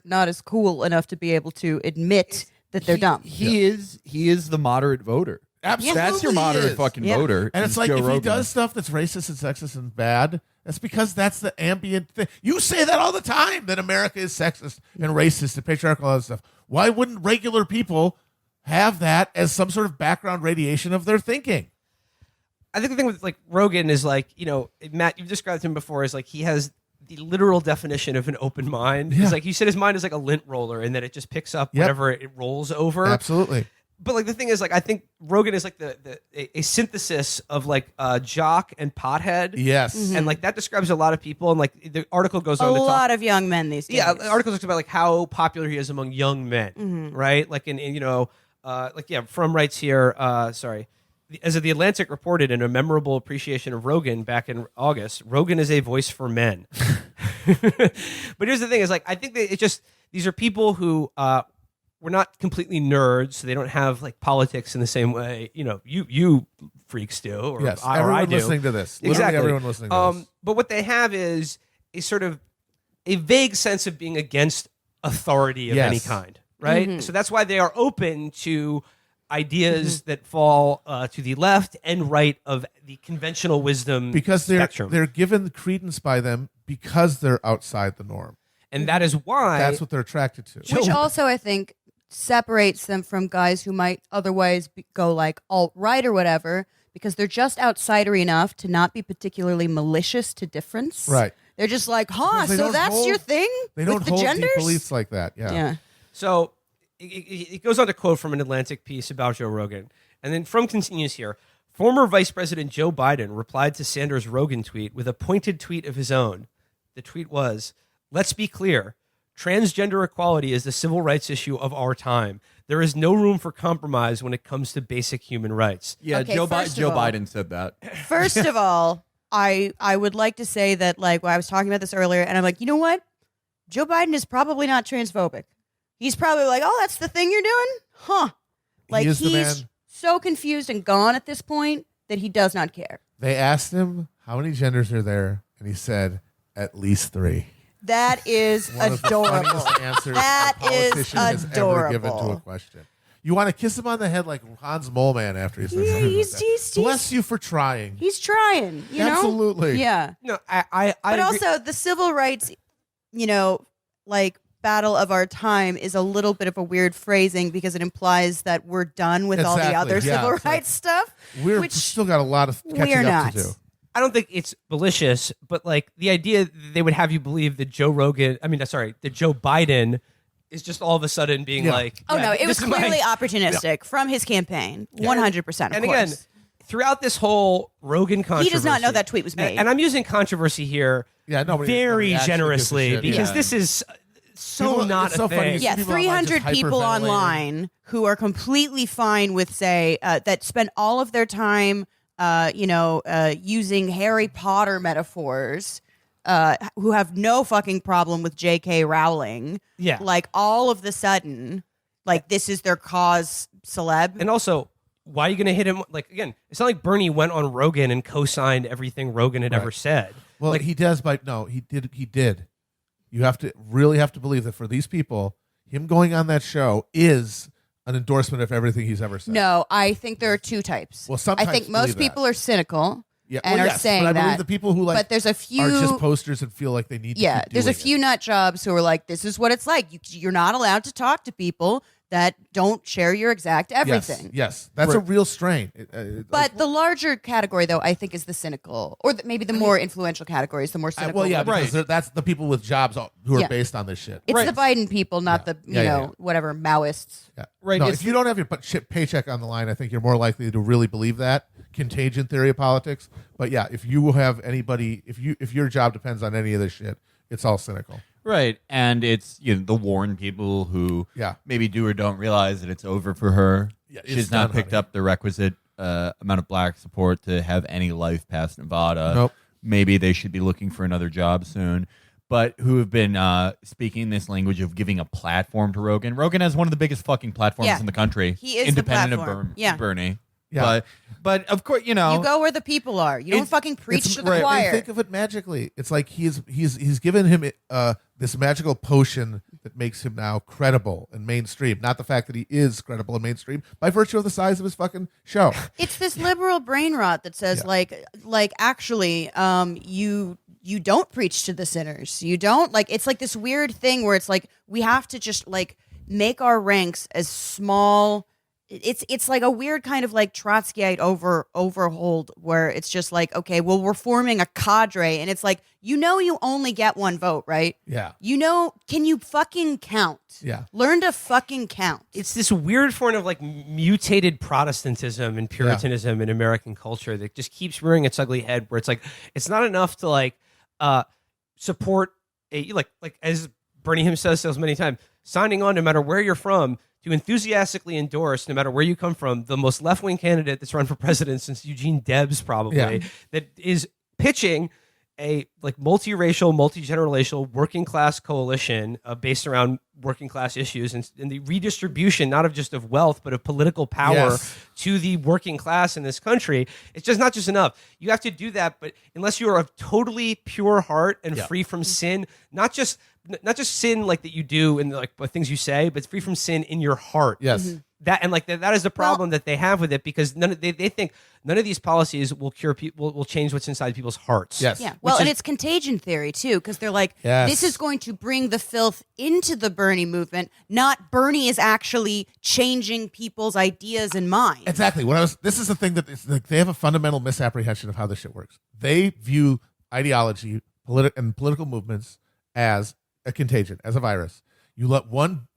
[SPEAKER 5] not as cool enough to be able to admit that they're dumb.
[SPEAKER 4] He is the moderate voter.
[SPEAKER 2] Absolutely,
[SPEAKER 4] that's your moderate fucking voter.
[SPEAKER 2] And it's like,
[SPEAKER 4] Joe
[SPEAKER 2] if
[SPEAKER 4] Rogan.
[SPEAKER 2] he does stuff that's racist and sexist and bad, that's because that's the ambient thing. You say that all the time, that America is sexist and racist and patriarchal and all that stuff. Why wouldn't regular people have that as some sort of background radiation of their thinking?
[SPEAKER 3] I think the thing with like Rogan is like, Matt, you've described him before as like he has the literal definition of an open mind. It's like, you said his mind is like a lint roller and that it just picks up whatever it rolls over.
[SPEAKER 2] Absolutely.
[SPEAKER 3] But like the thing is, like, I think Rogan is like a synthesis of like jock and pothead.
[SPEAKER 2] Yes.
[SPEAKER 5] Mm-hmm.
[SPEAKER 3] And like that describes a lot of people. And like the article goes on to talk.
[SPEAKER 5] A lot of young men these days.
[SPEAKER 3] Yeah, the article talks about like how popular he is among young men, right? Like Frum writes here, as the Atlantic reported in a memorable appreciation of Rogan back in August, Rogan is a voice for men. But here's the thing: is like I think that these are people who we're not completely nerds, so they don't have like politics in the same way you freaks do, or
[SPEAKER 2] yes,
[SPEAKER 3] I
[SPEAKER 2] everyone
[SPEAKER 3] do.
[SPEAKER 2] Listening to this,
[SPEAKER 3] exactly.
[SPEAKER 2] Literally everyone listening to this.
[SPEAKER 3] But what they have is a sort of a vague sense of being against authority of any kind, right?
[SPEAKER 5] Mm-hmm.
[SPEAKER 3] So that's why they are open to ideas that fall to the left and right of the conventional wisdom
[SPEAKER 2] because
[SPEAKER 3] spectrum.
[SPEAKER 2] They're given credence by them because they're outside the norm.
[SPEAKER 3] And that is why
[SPEAKER 2] that's what they're attracted to.
[SPEAKER 5] Which also, I think, separates them from guys who might otherwise go like alt-right or whatever, because they're just outsider enough to not be particularly malicious to difference.
[SPEAKER 2] Right.
[SPEAKER 5] They're just like,
[SPEAKER 2] They
[SPEAKER 5] so
[SPEAKER 2] don't
[SPEAKER 5] that's
[SPEAKER 2] hold-
[SPEAKER 5] your thing
[SPEAKER 2] They
[SPEAKER 5] with
[SPEAKER 2] don't
[SPEAKER 5] the
[SPEAKER 2] hold
[SPEAKER 5] genders?
[SPEAKER 2] deep beliefs like that. Yeah.
[SPEAKER 3] So it goes on to quote from an Atlantic piece about Joe Rogan. And then Frum continues here. Former Vice President Joe Biden replied to Sanders' Rogan tweet with a pointed tweet of his own. The tweet was, "Let's be clear. Transgender equality is the civil rights issue of our time. There is no room for compromise when it comes to basic human rights."
[SPEAKER 4] Yeah,
[SPEAKER 5] Okay,
[SPEAKER 4] Joe
[SPEAKER 5] first of all-
[SPEAKER 4] Biden said that.
[SPEAKER 5] First of all, I would like to say that, like, I was talking about this earlier, and I'm like, you know what? Joe Biden is probably not transphobic. He's probably like, oh, that's the thing you're doing? Huh. Like,
[SPEAKER 2] is the
[SPEAKER 5] he's
[SPEAKER 2] man.
[SPEAKER 5] so confused and gone at this point that he does not care.
[SPEAKER 2] They asked him how many genders are there, and he said at least 3.
[SPEAKER 5] That is
[SPEAKER 2] One of the
[SPEAKER 5] adorable.
[SPEAKER 2] funniest answers
[SPEAKER 5] That
[SPEAKER 2] a
[SPEAKER 5] is
[SPEAKER 2] politician has ever given to a
[SPEAKER 5] adorable.
[SPEAKER 2] question. You want to kiss him on the head like Hans Moleman after he says
[SPEAKER 5] Yeah,
[SPEAKER 2] something
[SPEAKER 5] he's-
[SPEAKER 2] like that.
[SPEAKER 5] he's-
[SPEAKER 2] Bless you for trying.
[SPEAKER 5] He's trying, you know?
[SPEAKER 2] Absolutely.
[SPEAKER 5] Yeah.
[SPEAKER 3] No, I
[SPEAKER 5] But
[SPEAKER 3] agree.
[SPEAKER 5] also, the civil rights, like, battle of our time is a little bit of a weird phrasing because it implies that we're done with all the
[SPEAKER 2] Exactly,
[SPEAKER 5] other
[SPEAKER 2] yeah,
[SPEAKER 5] civil
[SPEAKER 2] it's like,
[SPEAKER 5] rights stuff.
[SPEAKER 2] We're
[SPEAKER 5] which
[SPEAKER 2] still got a lot of
[SPEAKER 5] we're
[SPEAKER 2] catching up
[SPEAKER 5] not.
[SPEAKER 2] to do.
[SPEAKER 3] I don't think it's malicious, but like the idea that they would have you believe that Joe Biden is just all of a sudden being
[SPEAKER 2] Yeah.
[SPEAKER 3] like,
[SPEAKER 5] Oh
[SPEAKER 3] yeah,
[SPEAKER 5] no, it was
[SPEAKER 3] this is my-
[SPEAKER 5] clearly opportunistic from his campaign. 100%.
[SPEAKER 3] And
[SPEAKER 5] Of
[SPEAKER 3] again,
[SPEAKER 5] course.
[SPEAKER 3] throughout this whole Rogan controversy,
[SPEAKER 5] He does not know that tweet was made.
[SPEAKER 3] And I'm using controversy here
[SPEAKER 2] Yeah, nobody
[SPEAKER 3] very
[SPEAKER 2] actually gives a
[SPEAKER 3] generously
[SPEAKER 2] shit.
[SPEAKER 3] because
[SPEAKER 4] Yeah.
[SPEAKER 3] this is so
[SPEAKER 2] People-
[SPEAKER 3] not
[SPEAKER 2] it's
[SPEAKER 3] a
[SPEAKER 2] so funny.
[SPEAKER 3] thing.
[SPEAKER 2] You see
[SPEAKER 5] yeah,
[SPEAKER 2] people online
[SPEAKER 5] 300
[SPEAKER 2] just
[SPEAKER 5] people
[SPEAKER 2] hyperventilating.
[SPEAKER 5] online who are completely fine with, say, that spend all of their time, using Harry Potter metaphors, who have no fucking problem with J.K. Rowling.
[SPEAKER 3] Yeah.
[SPEAKER 5] Like, all of the sudden, like, this is their cause celeb.
[SPEAKER 3] And also, why are you going to hit him? Like, again, it's not like Bernie went on Rogan and co-signed everything Rogan had ever said.
[SPEAKER 2] Well,
[SPEAKER 3] like,
[SPEAKER 2] he does, but no, he did. He did. You have to believe that for these people, him going on that show is an endorsement of everything he's ever said.
[SPEAKER 5] No, I think there are two types.
[SPEAKER 2] Well, some
[SPEAKER 5] I
[SPEAKER 2] types
[SPEAKER 5] think most
[SPEAKER 2] believe that.
[SPEAKER 5] people are cynical
[SPEAKER 2] Yeah,
[SPEAKER 5] and
[SPEAKER 2] well,
[SPEAKER 5] are
[SPEAKER 2] yes,
[SPEAKER 5] saying
[SPEAKER 2] but I believe
[SPEAKER 5] that.
[SPEAKER 2] the people who
[SPEAKER 5] but there's a few
[SPEAKER 2] are just posters and feel like they need.
[SPEAKER 5] Yeah,
[SPEAKER 2] to keep
[SPEAKER 5] there's a
[SPEAKER 2] doing
[SPEAKER 5] few nut jobs who are like, this is what it's like. You're not allowed to talk to people that don't share your exact
[SPEAKER 2] it.
[SPEAKER 5] everything.
[SPEAKER 2] Yes, that's a real strain.
[SPEAKER 5] But the larger category, though, I think is the cynical, or maybe the more influential category is the more cynical.
[SPEAKER 2] well, yeah,
[SPEAKER 5] one.
[SPEAKER 2] because that's the people with jobs who are
[SPEAKER 5] Yeah.
[SPEAKER 2] based on this shit.
[SPEAKER 5] It's
[SPEAKER 3] Right.
[SPEAKER 5] the Biden people, not the
[SPEAKER 2] Yeah.
[SPEAKER 5] whatever Maoists.
[SPEAKER 2] Yeah.
[SPEAKER 3] Right,
[SPEAKER 2] No,
[SPEAKER 3] it's
[SPEAKER 2] if you don't have your paycheck on the line, I think you're more likely to really believe that contagion theory of politics. But yeah, if you have anybody, if your job depends on any of this shit, it's all cynical.
[SPEAKER 4] Right. And it's the Warren people who
[SPEAKER 2] Yeah.
[SPEAKER 4] maybe do or don't realize that it's over for her.
[SPEAKER 2] Yeah, it's
[SPEAKER 4] She's not
[SPEAKER 2] done,
[SPEAKER 4] picked
[SPEAKER 2] honey.
[SPEAKER 4] up the requisite amount of black support to have any life past Nevada.
[SPEAKER 2] Nope.
[SPEAKER 4] Maybe they should be looking for another job soon. But who have been speaking this language of giving a platform to Rogan. Rogan has one of the biggest fucking platforms
[SPEAKER 5] Yeah.
[SPEAKER 4] in the country.
[SPEAKER 5] He is the
[SPEAKER 4] independent
[SPEAKER 5] platform.
[SPEAKER 4] of
[SPEAKER 5] Yeah.
[SPEAKER 4] Bernie.
[SPEAKER 2] Yeah.
[SPEAKER 4] But of course,
[SPEAKER 5] You go where the people are. You don't
[SPEAKER 4] It's-
[SPEAKER 5] fucking preach to the
[SPEAKER 2] Right, and
[SPEAKER 5] choir.
[SPEAKER 2] think of it magically. It's like he's given him this magical potion that makes him now credible and mainstream. Not the fact that he is credible and mainstream by virtue of the size of his fucking show.
[SPEAKER 5] It's this liberal brain rot that says like actually you don't preach to the sinners. You don't it's like this weird thing where it's like we have to just like make our ranks as small. It's like a weird kind of like Trotskyite overhold where it's just like, okay, well, we're forming a cadre and it's like, you only get one vote, right?
[SPEAKER 2] Yeah.
[SPEAKER 5] Can you fucking count?
[SPEAKER 2] Yeah.
[SPEAKER 5] Learn to fucking count.
[SPEAKER 3] it's this weird form of like mutated Protestantism and Puritanism in American culture that just keeps rearing its ugly head. Where it's like it's not enough to like support a like as Bernie himself says many times, signing on no matter where you're from to enthusiastically endorse no matter where you come from the most left wing candidate that's run for president since Eugene Debs probably that is pitching a like multiracial, multi-generational working class coalition based around working class issues and the redistribution not of just of wealth but of political power
[SPEAKER 2] Yes.
[SPEAKER 3] to the working class in this country. It's just not just enough. You have to do that, but unless you are of totally pure heart and free from sin, not just sin like that you do in like the things you say, but free from sin in your heart.
[SPEAKER 2] Yes.
[SPEAKER 3] That and like that is the problem that they have with it because they think none of these policies will cure people will change what's inside people's hearts.
[SPEAKER 2] Yes.
[SPEAKER 5] Yeah. Well,
[SPEAKER 3] Which
[SPEAKER 5] and
[SPEAKER 3] is-
[SPEAKER 5] it's contagion theory too, because they're like,
[SPEAKER 2] Yes.
[SPEAKER 5] this is going to bring the filth into the Bernie movement. Not Bernie is actually changing people's ideas and minds.
[SPEAKER 2] Exactly. This is the thing that it's like they have a fundamental misapprehension of how this shit works. They view ideology, and political movements as a contagion, as a virus. You let one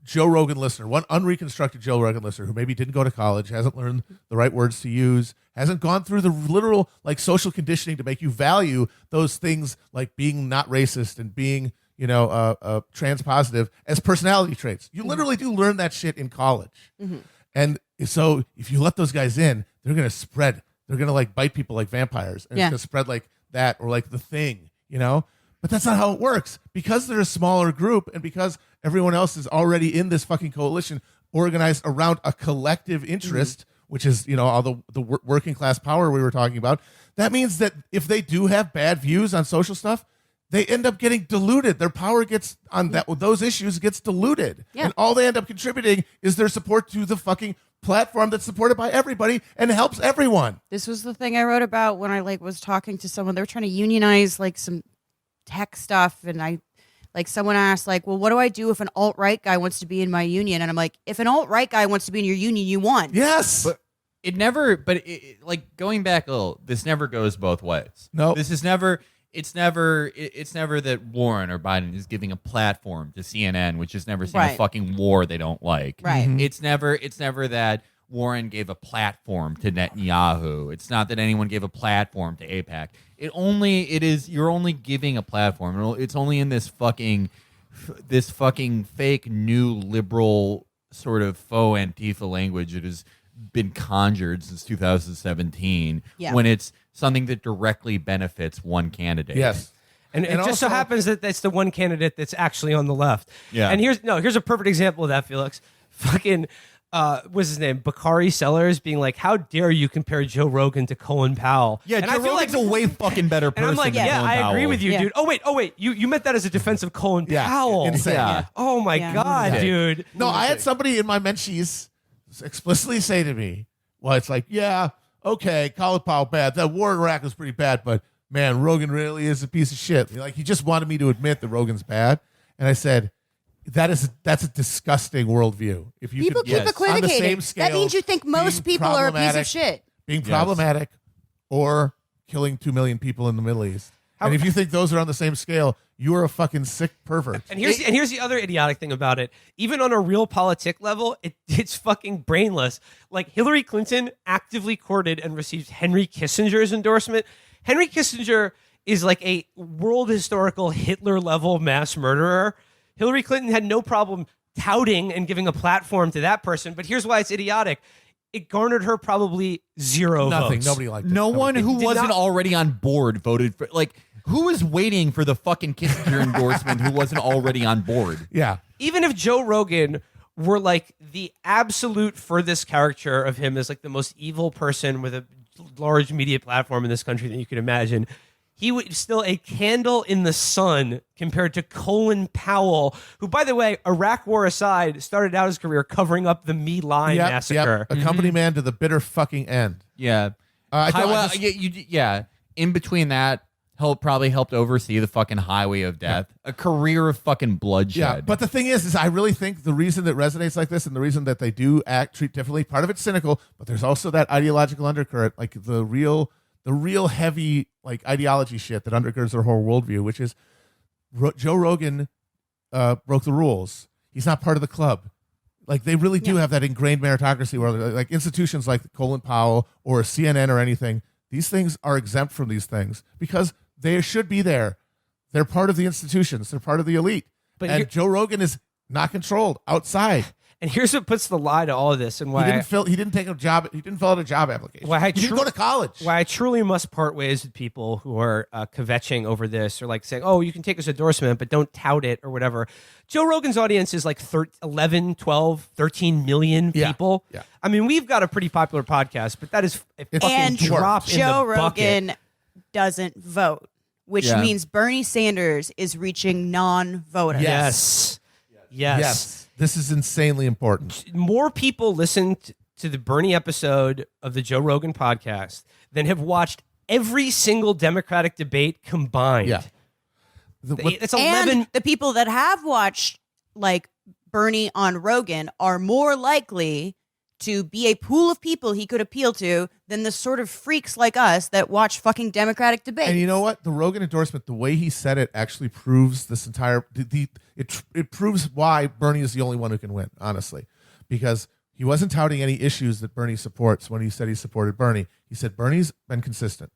[SPEAKER 2] Joe Rogan listener, one unreconstructed Joe Rogan listener who maybe didn't go to college, hasn't learned the right words to use, hasn't gone through the literal like social conditioning to make you value those things like being not racist and being, trans positive as personality traits. You literally do learn that shit in college. Mm-hmm. And so if you let those guys in, they're going to spread. They're going to like bite people like vampires. And it's going to spread like that or like The Thing, But that's not how it works. Because they're a smaller group and because everyone else is already in this fucking coalition organized around a collective interest, which is, all the working class power we were talking about. That means that if they do have bad views on social stuff, they end up getting diluted. Their power gets on those issues gets diluted. Yeah. And all they end up contributing is their support to the fucking platform that's supported by everybody and helps everyone.
[SPEAKER 5] This was the thing I wrote about when I was talking to someone. They were trying to unionize some tech stuff, and someone asked well, what do I do if an alt-right guy wants to be in my union? And I'm like, if an alt-right guy wants to be in your union, you won.
[SPEAKER 2] Yes.
[SPEAKER 4] But going back a little, this never goes both ways.
[SPEAKER 2] No.
[SPEAKER 4] This is never it's never that Warren or Biden is giving a platform to CNN, which has never seen a fucking war they don't like.
[SPEAKER 5] Right.
[SPEAKER 2] Mm-hmm.
[SPEAKER 4] It's never that Warren gave a platform to Netanyahu. It's not that anyone gave a platform to AIPAC. You're only giving a platform. It's only in this fucking fake new liberal sort of faux Antifa language that has been conjured since 2017 when it's something that directly benefits one candidate.
[SPEAKER 2] Yes.
[SPEAKER 3] And it just so happens that that's the one candidate that's actually on the left.
[SPEAKER 4] Yeah.
[SPEAKER 3] And here's a perfect example of that, Felix. Fucking what's his name? Bakari Sellers being like, how dare you compare Joe Rogan to Colin Powell?
[SPEAKER 4] Yeah,
[SPEAKER 3] and
[SPEAKER 4] Joe Rogan's a way fucking better person.
[SPEAKER 3] And I'm like,
[SPEAKER 4] than
[SPEAKER 3] yeah,
[SPEAKER 4] Colin
[SPEAKER 3] I agree
[SPEAKER 4] Powell.
[SPEAKER 3] with you, dude. Oh wait, you meant that as a defense of Colin Powell.
[SPEAKER 2] Insane.
[SPEAKER 4] Yeah.
[SPEAKER 3] Oh my God, dude.
[SPEAKER 2] No, I had somebody in my mentions explicitly say to me, well, it's like, yeah, okay, Colin Powell bad. That war in Iraq was pretty bad, but man, Rogan really is a piece of shit. Like, he just wanted me to admit that Rogan's bad. And I said, that's a disgusting worldview. If you
[SPEAKER 5] people keep
[SPEAKER 2] on the
[SPEAKER 5] equivocating.
[SPEAKER 2] same scale,
[SPEAKER 5] That means you think most people are a piece of shit.
[SPEAKER 2] Being problematic or killing 2 million people in the Middle East. And if you think those are on the same scale, you are a fucking sick pervert.
[SPEAKER 3] And here's the other idiotic thing about it. Even on a real politic level, it's fucking brainless. Like, Hillary Clinton actively courted and received Henry Kissinger's endorsement. Henry Kissinger is like a world historical Hitler level mass murderer. Hillary Clinton had no problem touting and giving a platform to that person. But here's why it's idiotic. It garnered her probably 0
[SPEAKER 2] Nothing.
[SPEAKER 3] votes.
[SPEAKER 2] Nobody liked it.
[SPEAKER 4] No one who
[SPEAKER 3] did
[SPEAKER 4] wasn't
[SPEAKER 3] not-
[SPEAKER 4] already on board voted for. Like, who was waiting for the fucking Kissinger endorsement who wasn't already on board?
[SPEAKER 2] Yeah.
[SPEAKER 3] Even if Joe Rogan were like the absolute furthest caricature of him as like the most evil person with a large media platform in this country that you could imagine, he would still a candle in the sun compared to Colin Powell, who, by the way, Iraq war aside, started out his career covering up the My Lai massacre.
[SPEAKER 2] A company man to the bitter fucking end.
[SPEAKER 4] Yeah. In between that, probably helped oversee the fucking highway of death. Yeah. A career of fucking bloodshed.
[SPEAKER 2] Yeah, but the thing is I really think the reason that resonates like this and the reason that they do treat differently, part of it's cynical, but there's also that ideological undercurrent, like the real heavy like ideology shit that undergirds their whole worldview, which is Joe Rogan broke the rules. He's not part of the club. Like, they really do have that ingrained meritocracy where like institutions like Colin Powell or CNN or anything, these things are exempt from these things because they should be there. They're part of the institutions. They're part of the elite. And Joe Rogan is not controlled outside.
[SPEAKER 3] And here's what puts the lie to all of this, and why
[SPEAKER 2] he didn't take a job. He didn't fill out a job application. He didn't go to college.
[SPEAKER 3] Why I truly must part ways with people who are kvetching over this, or like saying, "Oh, you can take his endorsement, but don't tout it," or whatever. Joe Rogan's audience is like 11, 12, 13 million people.
[SPEAKER 2] Yeah.
[SPEAKER 3] I mean, we've got a pretty popular podcast, but that is a fucking drop in the
[SPEAKER 5] Joe
[SPEAKER 3] bucket.
[SPEAKER 5] Rogan doesn't vote, which means Bernie Sanders is reaching non-voters.
[SPEAKER 3] Yes.
[SPEAKER 2] This is insanely important.
[SPEAKER 3] More people listened to the Bernie episode of the Joe Rogan podcast than have watched every single Democratic debate combined.
[SPEAKER 2] Yeah.
[SPEAKER 3] It's 11.
[SPEAKER 5] And the people that have watched like Bernie on Rogan are more likely to be a pool of people he could appeal to than the sort of freaks like us that watch fucking Democratic debates.
[SPEAKER 2] And you know what? The Rogan endorsement, the way he said it, actually proves this entire. It proves why Bernie is the only one who can win, honestly, because he wasn't touting any issues that Bernie supports when he said he supported Bernie. He said Bernie's been consistent.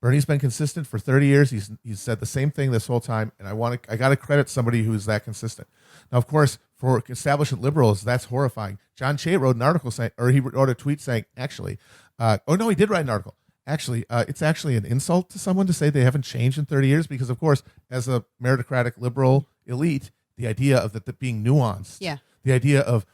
[SPEAKER 2] Bernie's been consistent for 30 years. He's said the same thing this whole time, and I got to credit somebody who's that consistent. Now, of course, for establishment liberals, that's horrifying. John Che wrote an article saying, or he wrote a tweet saying, actually, he did write an article. Actually, it's actually an insult to someone to say they haven't changed in 30 years because, of course, as a meritocratic liberal elite, the idea of that being nuanced, the idea of,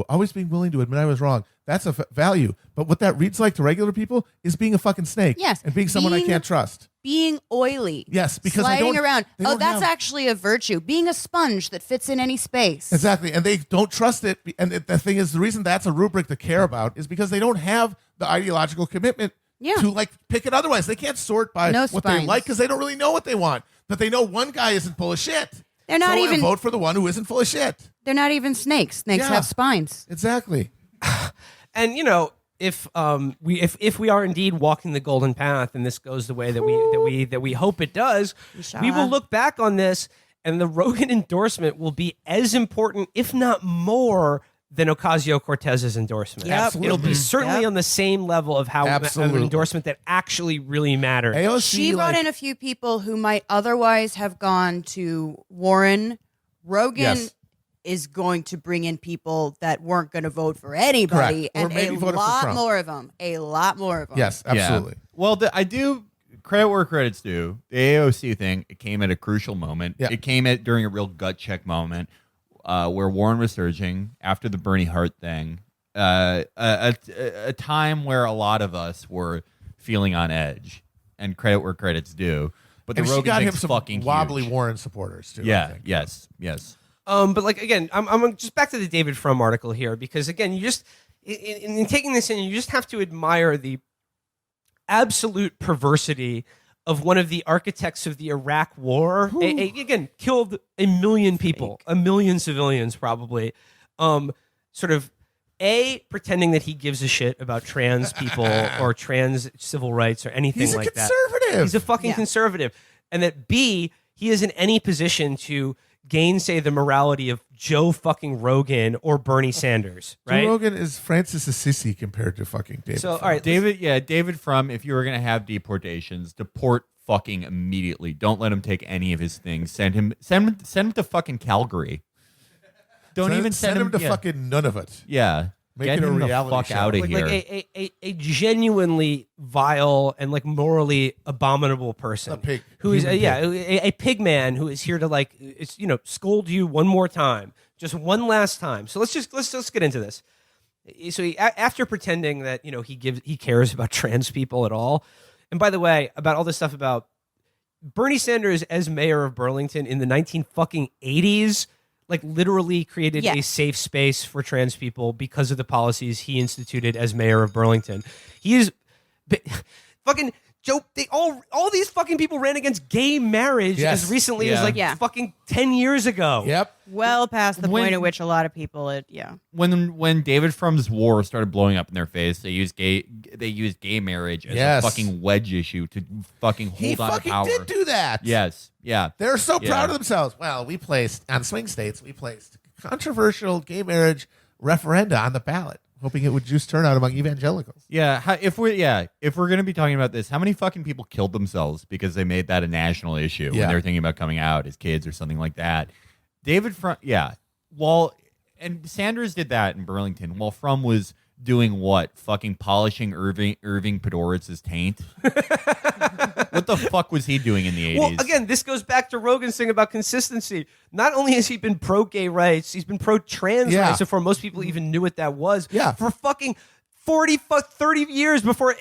[SPEAKER 2] always being willing to admit I was wrong, that's a value. But what that reads like to regular people is being a fucking snake.
[SPEAKER 5] Yes.
[SPEAKER 2] And being someone I can't trust.
[SPEAKER 5] Being oily.
[SPEAKER 2] Yes, because
[SPEAKER 5] sliding around.
[SPEAKER 2] that's
[SPEAKER 5] Actually a virtue. Being a sponge that fits in any space.
[SPEAKER 2] Exactly. And they don't trust it. And the thing is, the reason that's a rubric to care about is because they don't have the ideological commitment to pick it otherwise. They can't sort by what they like because they don't really know what they want. But they know one guy isn't full of shit.
[SPEAKER 5] They're not even
[SPEAKER 2] vote for the one who isn't full of shit.
[SPEAKER 5] They're not even snakes. Snakes have spines.
[SPEAKER 2] Exactly.
[SPEAKER 3] And if we are indeed walking the golden path, and this goes the way that we hope it does, we will look back on this, and the Rogan endorsement will be as important, if not more, than Ocasio-Cortez's endorsement.
[SPEAKER 5] Yep.
[SPEAKER 3] It'll be certainly on the same level of how an endorsement that actually really matters.
[SPEAKER 2] AOC,
[SPEAKER 5] she brought in a few people who might otherwise have gone to Warren. Rogan is going to bring in people that weren't going to vote for anybody,
[SPEAKER 2] Correct. Or maybe
[SPEAKER 5] and
[SPEAKER 2] voted for Trump.
[SPEAKER 5] A lot more of them.
[SPEAKER 2] Yes, absolutely.
[SPEAKER 4] Yeah. Well, I do credit where credit's due. The AOC thing, it came at a crucial moment.
[SPEAKER 2] Yeah.
[SPEAKER 4] It came during a real gut check moment where Warren was surging after the Bernie Hart thing. A time where a lot of us were feeling on edge, and credit where credit's due. But the
[SPEAKER 2] And she
[SPEAKER 4] Rogan
[SPEAKER 2] got him
[SPEAKER 4] thing's
[SPEAKER 2] some
[SPEAKER 4] fucking
[SPEAKER 2] wobbly
[SPEAKER 4] huge.
[SPEAKER 2] Warren supporters too. I
[SPEAKER 4] Yeah.
[SPEAKER 2] think.
[SPEAKER 4] Yes.
[SPEAKER 3] But again, I'm just back to the David Frum article here, because again, you just in taking this in, you just have to admire the absolute perversity of one of the architects of the Iraq War. Again, killed a million people, a million civilians probably. Sort of pretending that he gives a shit about trans people or trans civil rights or anything like that.
[SPEAKER 2] He's a conservative.
[SPEAKER 3] He's a fucking conservative. And that B, he is in any position to gainsay the morality of Joe fucking Rogan or Bernie Sanders, right?
[SPEAKER 2] Joe Rogan is Francis Assisi compared to fucking David.
[SPEAKER 3] So,
[SPEAKER 2] Frum.
[SPEAKER 3] all right,
[SPEAKER 4] David Frum, if you were going to have deportations, deport fucking immediately. Don't let him take any of his things. Send him to fucking Calgary. Don't even send
[SPEAKER 2] him to fucking none of it.
[SPEAKER 4] Yeah.
[SPEAKER 2] Make
[SPEAKER 4] Get
[SPEAKER 2] it a
[SPEAKER 4] him the
[SPEAKER 2] reality
[SPEAKER 4] fuck
[SPEAKER 2] show.
[SPEAKER 4] out of here.
[SPEAKER 3] a genuinely vile and morally abominable person,
[SPEAKER 2] A pig.
[SPEAKER 3] who is
[SPEAKER 2] Human pig.
[SPEAKER 3] a pig man who is here to scold you one more time, just one last time. So let's get into this. So after pretending that he cares about trans people at all, and by the way, about all this stuff about Bernie Sanders as mayor of Burlington in the 1980s. Literally created a safe space for trans people because of the policies he instituted as mayor of Burlington. He is fucking Joe. All these fucking people ran against gay marriage as recently as fucking 10 years ago.
[SPEAKER 2] Yep.
[SPEAKER 5] Well past the point at which a lot of people,
[SPEAKER 4] When David Frum's war started blowing up in their face, they used gay marriage as a fucking wedge issue to fucking hold on to power.
[SPEAKER 2] He fucking did do that.
[SPEAKER 4] Yes. Yeah.
[SPEAKER 2] They're so proud of themselves. Well, we placed on swing states. We placed controversial gay marriage referenda on the ballot, hoping it would juice turnout among evangelicals.
[SPEAKER 4] Yeah. If we're going to be talking about this, how many fucking people killed themselves because they made that a national issue when they were thinking about coming out as kids or something like that? David Frum, and Sanders did that in Burlington while Frum was doing what? Fucking polishing Irving Pedoritz's taint? What the fuck was he doing in the 80s?
[SPEAKER 3] Well, again, this goes back to Rogan's thing about consistency. Not only has he been pro-gay rights, he's been pro-trans rights before most people even knew what that was.
[SPEAKER 2] Yeah.
[SPEAKER 3] For fucking 30 years before,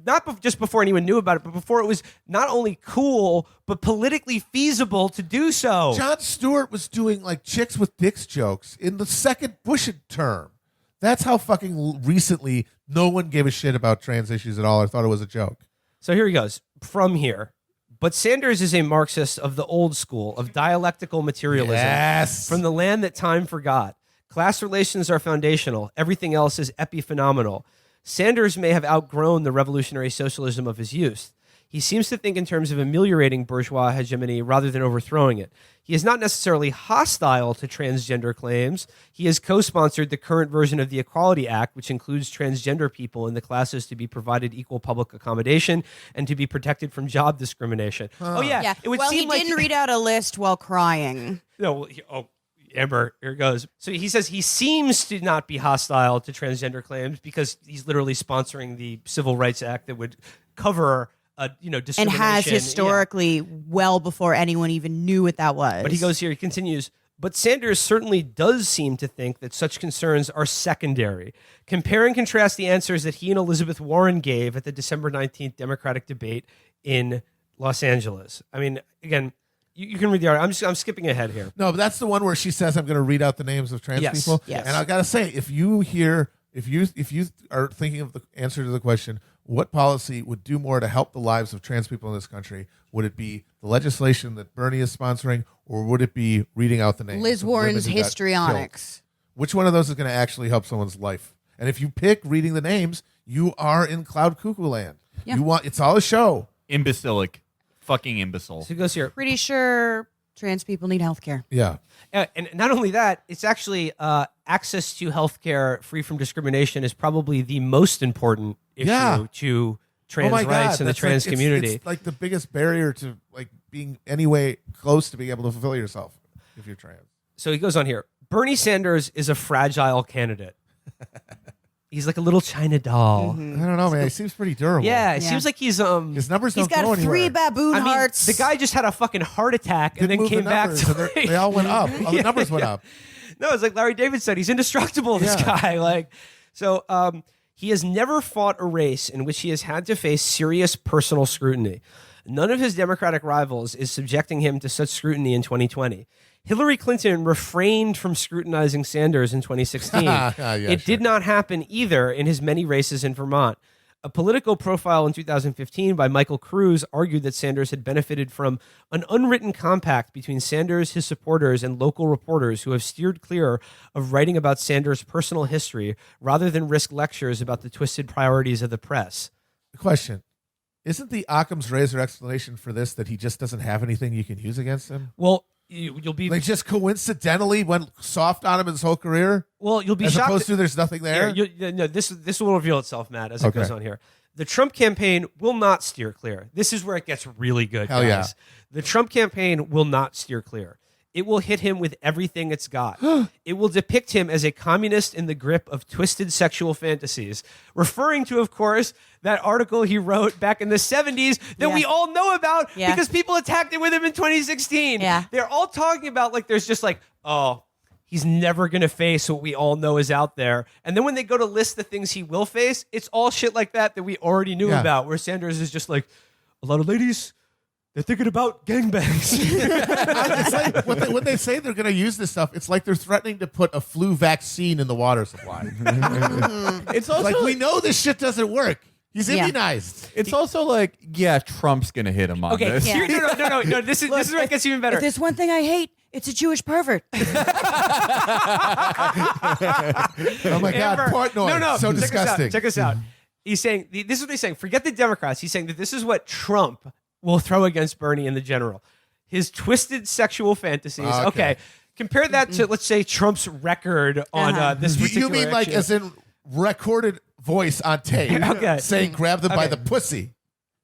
[SPEAKER 3] not just before anyone knew about it, but before it was not only cool, but politically feasible to do so.
[SPEAKER 2] Jon Stewart was doing chicks with dicks jokes in the second Bush term. That's how fucking recently no one gave a shit about trans issues at all or thought it was a joke.
[SPEAKER 3] So here he goes, from here. But Sanders is a Marxist of the old school, of dialectical materialism.
[SPEAKER 2] Yes.
[SPEAKER 3] From the land that time forgot. Class relations are foundational. Everything else is epiphenomenal. Sanders may have outgrown the revolutionary socialism of his youth. He seems to think in terms of ameliorating bourgeois hegemony rather than overthrowing it. He is not necessarily hostile to transgender claims. He has co-sponsored the current version of the Equality Act, which includes transgender people in the classes to be provided equal public accommodation and to be protected from job discrimination. Oh, yeah.
[SPEAKER 5] Yeah.
[SPEAKER 3] It would
[SPEAKER 5] Well,
[SPEAKER 3] seem
[SPEAKER 5] he
[SPEAKER 3] like
[SPEAKER 5] didn't read out a list while crying.
[SPEAKER 3] No, Amber, here it goes. So he says he seems to not be hostile to transgender claims because he's literally sponsoring the Civil Rights Act that would cover discrimination.
[SPEAKER 5] And has historically well before anyone even knew what that was.
[SPEAKER 3] But he goes here, he continues, but Sanders certainly does seem to think that such concerns are secondary. Compare and contrast the answers that he and Elizabeth Warren gave at the December 19th Democratic debate in Los Angeles. I mean, again, you can read the article. I'm skipping ahead here.
[SPEAKER 2] No, but that's the one where she says, I'm going to read out the names of trans
[SPEAKER 3] Yes,
[SPEAKER 2] people.
[SPEAKER 3] yes.
[SPEAKER 2] And I got to say, if you are thinking of the answer to the question, what policy would do more to help the lives of trans people in this country? Would it be the legislation that Bernie is sponsoring, or would it be reading out the names?
[SPEAKER 5] Liz
[SPEAKER 2] of women
[SPEAKER 5] Warren's
[SPEAKER 2] who got
[SPEAKER 5] histrionics.
[SPEAKER 2] killed? Which one of those is going to actually help someone's life? And if you pick reading the names, you are in cloud cuckoo land.
[SPEAKER 5] Yeah.
[SPEAKER 2] It's all a show.
[SPEAKER 4] Imbecilic. Fucking imbecile.
[SPEAKER 3] So he goes here.
[SPEAKER 5] Pretty sure trans people need health care.
[SPEAKER 2] Yeah.
[SPEAKER 3] And not only that, it's actually access to healthcare free from discrimination is probably the most important issue to trans rights and the
[SPEAKER 2] That's
[SPEAKER 3] trans community.
[SPEAKER 2] It's like the biggest barrier to like being any way close to being able to fulfill yourself if you're trans.
[SPEAKER 3] So he goes on here. Bernie Sanders is a fragile candidate. He's like a little China doll.
[SPEAKER 2] I don't know, man. He seems pretty durable.
[SPEAKER 3] Yeah, it seems like he's
[SPEAKER 2] His numbers
[SPEAKER 5] He's
[SPEAKER 2] don't go
[SPEAKER 5] got
[SPEAKER 2] anywhere.
[SPEAKER 5] 3 baboon
[SPEAKER 3] I mean,
[SPEAKER 5] hearts.
[SPEAKER 3] the guy just had a fucking heart attack and
[SPEAKER 2] Didn't
[SPEAKER 3] then
[SPEAKER 2] move
[SPEAKER 3] came
[SPEAKER 2] the
[SPEAKER 3] back
[SPEAKER 2] numbers,
[SPEAKER 3] to
[SPEAKER 2] and they all went up. All the numbers went up.
[SPEAKER 3] No, it's like Larry David said, he's indestructible, this guy. He has never fought a race in which he has had to face serious personal scrutiny. None of his Democratic rivals is subjecting him to such scrutiny in 2020. Hillary Clinton refrained from scrutinizing Sanders in 2016. It did not happen either in his many races in Vermont. A political profile in 2015 by Michael Cruz argued that Sanders had benefited from an unwritten compact between Sanders, his supporters, and local reporters who have steered clear of writing about Sanders' personal history rather than risk lectures about the twisted priorities of the press.
[SPEAKER 2] Question. Isn't the Occam's razor explanation for this that he just doesn't have anything you can use against him?
[SPEAKER 3] Well, you'll be
[SPEAKER 2] Like just coincidentally went soft on him his whole career?
[SPEAKER 3] you'll be
[SPEAKER 2] As
[SPEAKER 3] shocked.
[SPEAKER 2] opposed to there's nothing there?
[SPEAKER 3] No, this will reveal itself, Matt, as it
[SPEAKER 2] Okay.
[SPEAKER 3] goes on here. The Trump campaign will not steer clear. This is where it gets really good,
[SPEAKER 2] Hell
[SPEAKER 3] guys.
[SPEAKER 2] yeah.
[SPEAKER 3] The Trump campaign will not steer clear. It will hit him with everything it's got. It will depict him as a communist in the grip of twisted sexual fantasies, referring to, of course, that article he wrote back in the 70s that we all know about because people attacked it with him in 2016.
[SPEAKER 5] Yeah.
[SPEAKER 3] They're all talking about there's just he's never going to face what we all know is out there. And then when they go to list the things he will face, it's all shit like that we already knew about, where Sanders is just like, a lot of ladies, they're thinking about gangbangs.
[SPEAKER 2] It's like when they say they're going to use this stuff, it's like they're threatening to put a flu vaccine in the water supply.
[SPEAKER 4] It's also
[SPEAKER 2] Like, we know this shit doesn't work. He's
[SPEAKER 5] Yeah.
[SPEAKER 2] immunized.
[SPEAKER 4] It's also like, yeah, Trump's gonna hit him on
[SPEAKER 3] Okay,
[SPEAKER 4] this.
[SPEAKER 3] here, no. This is where it gets even better.
[SPEAKER 5] If there's one thing I hate, it's a Jewish pervert.
[SPEAKER 2] Oh my God,
[SPEAKER 3] Amber,
[SPEAKER 2] Portnoy.
[SPEAKER 3] No,
[SPEAKER 2] So
[SPEAKER 3] check
[SPEAKER 2] disgusting.
[SPEAKER 3] Check us out. He's saying, this is what he's saying. Forget the Democrats. He's saying that this is what Trump will throw against Bernie in the general. His twisted sexual fantasies. Okay. Compare that to, let's say, Trump's record on this particular
[SPEAKER 2] You mean like
[SPEAKER 3] issue.
[SPEAKER 2] as in recorded voice on tape
[SPEAKER 3] Okay.
[SPEAKER 2] saying grab them by
[SPEAKER 3] Okay.
[SPEAKER 2] the pussy?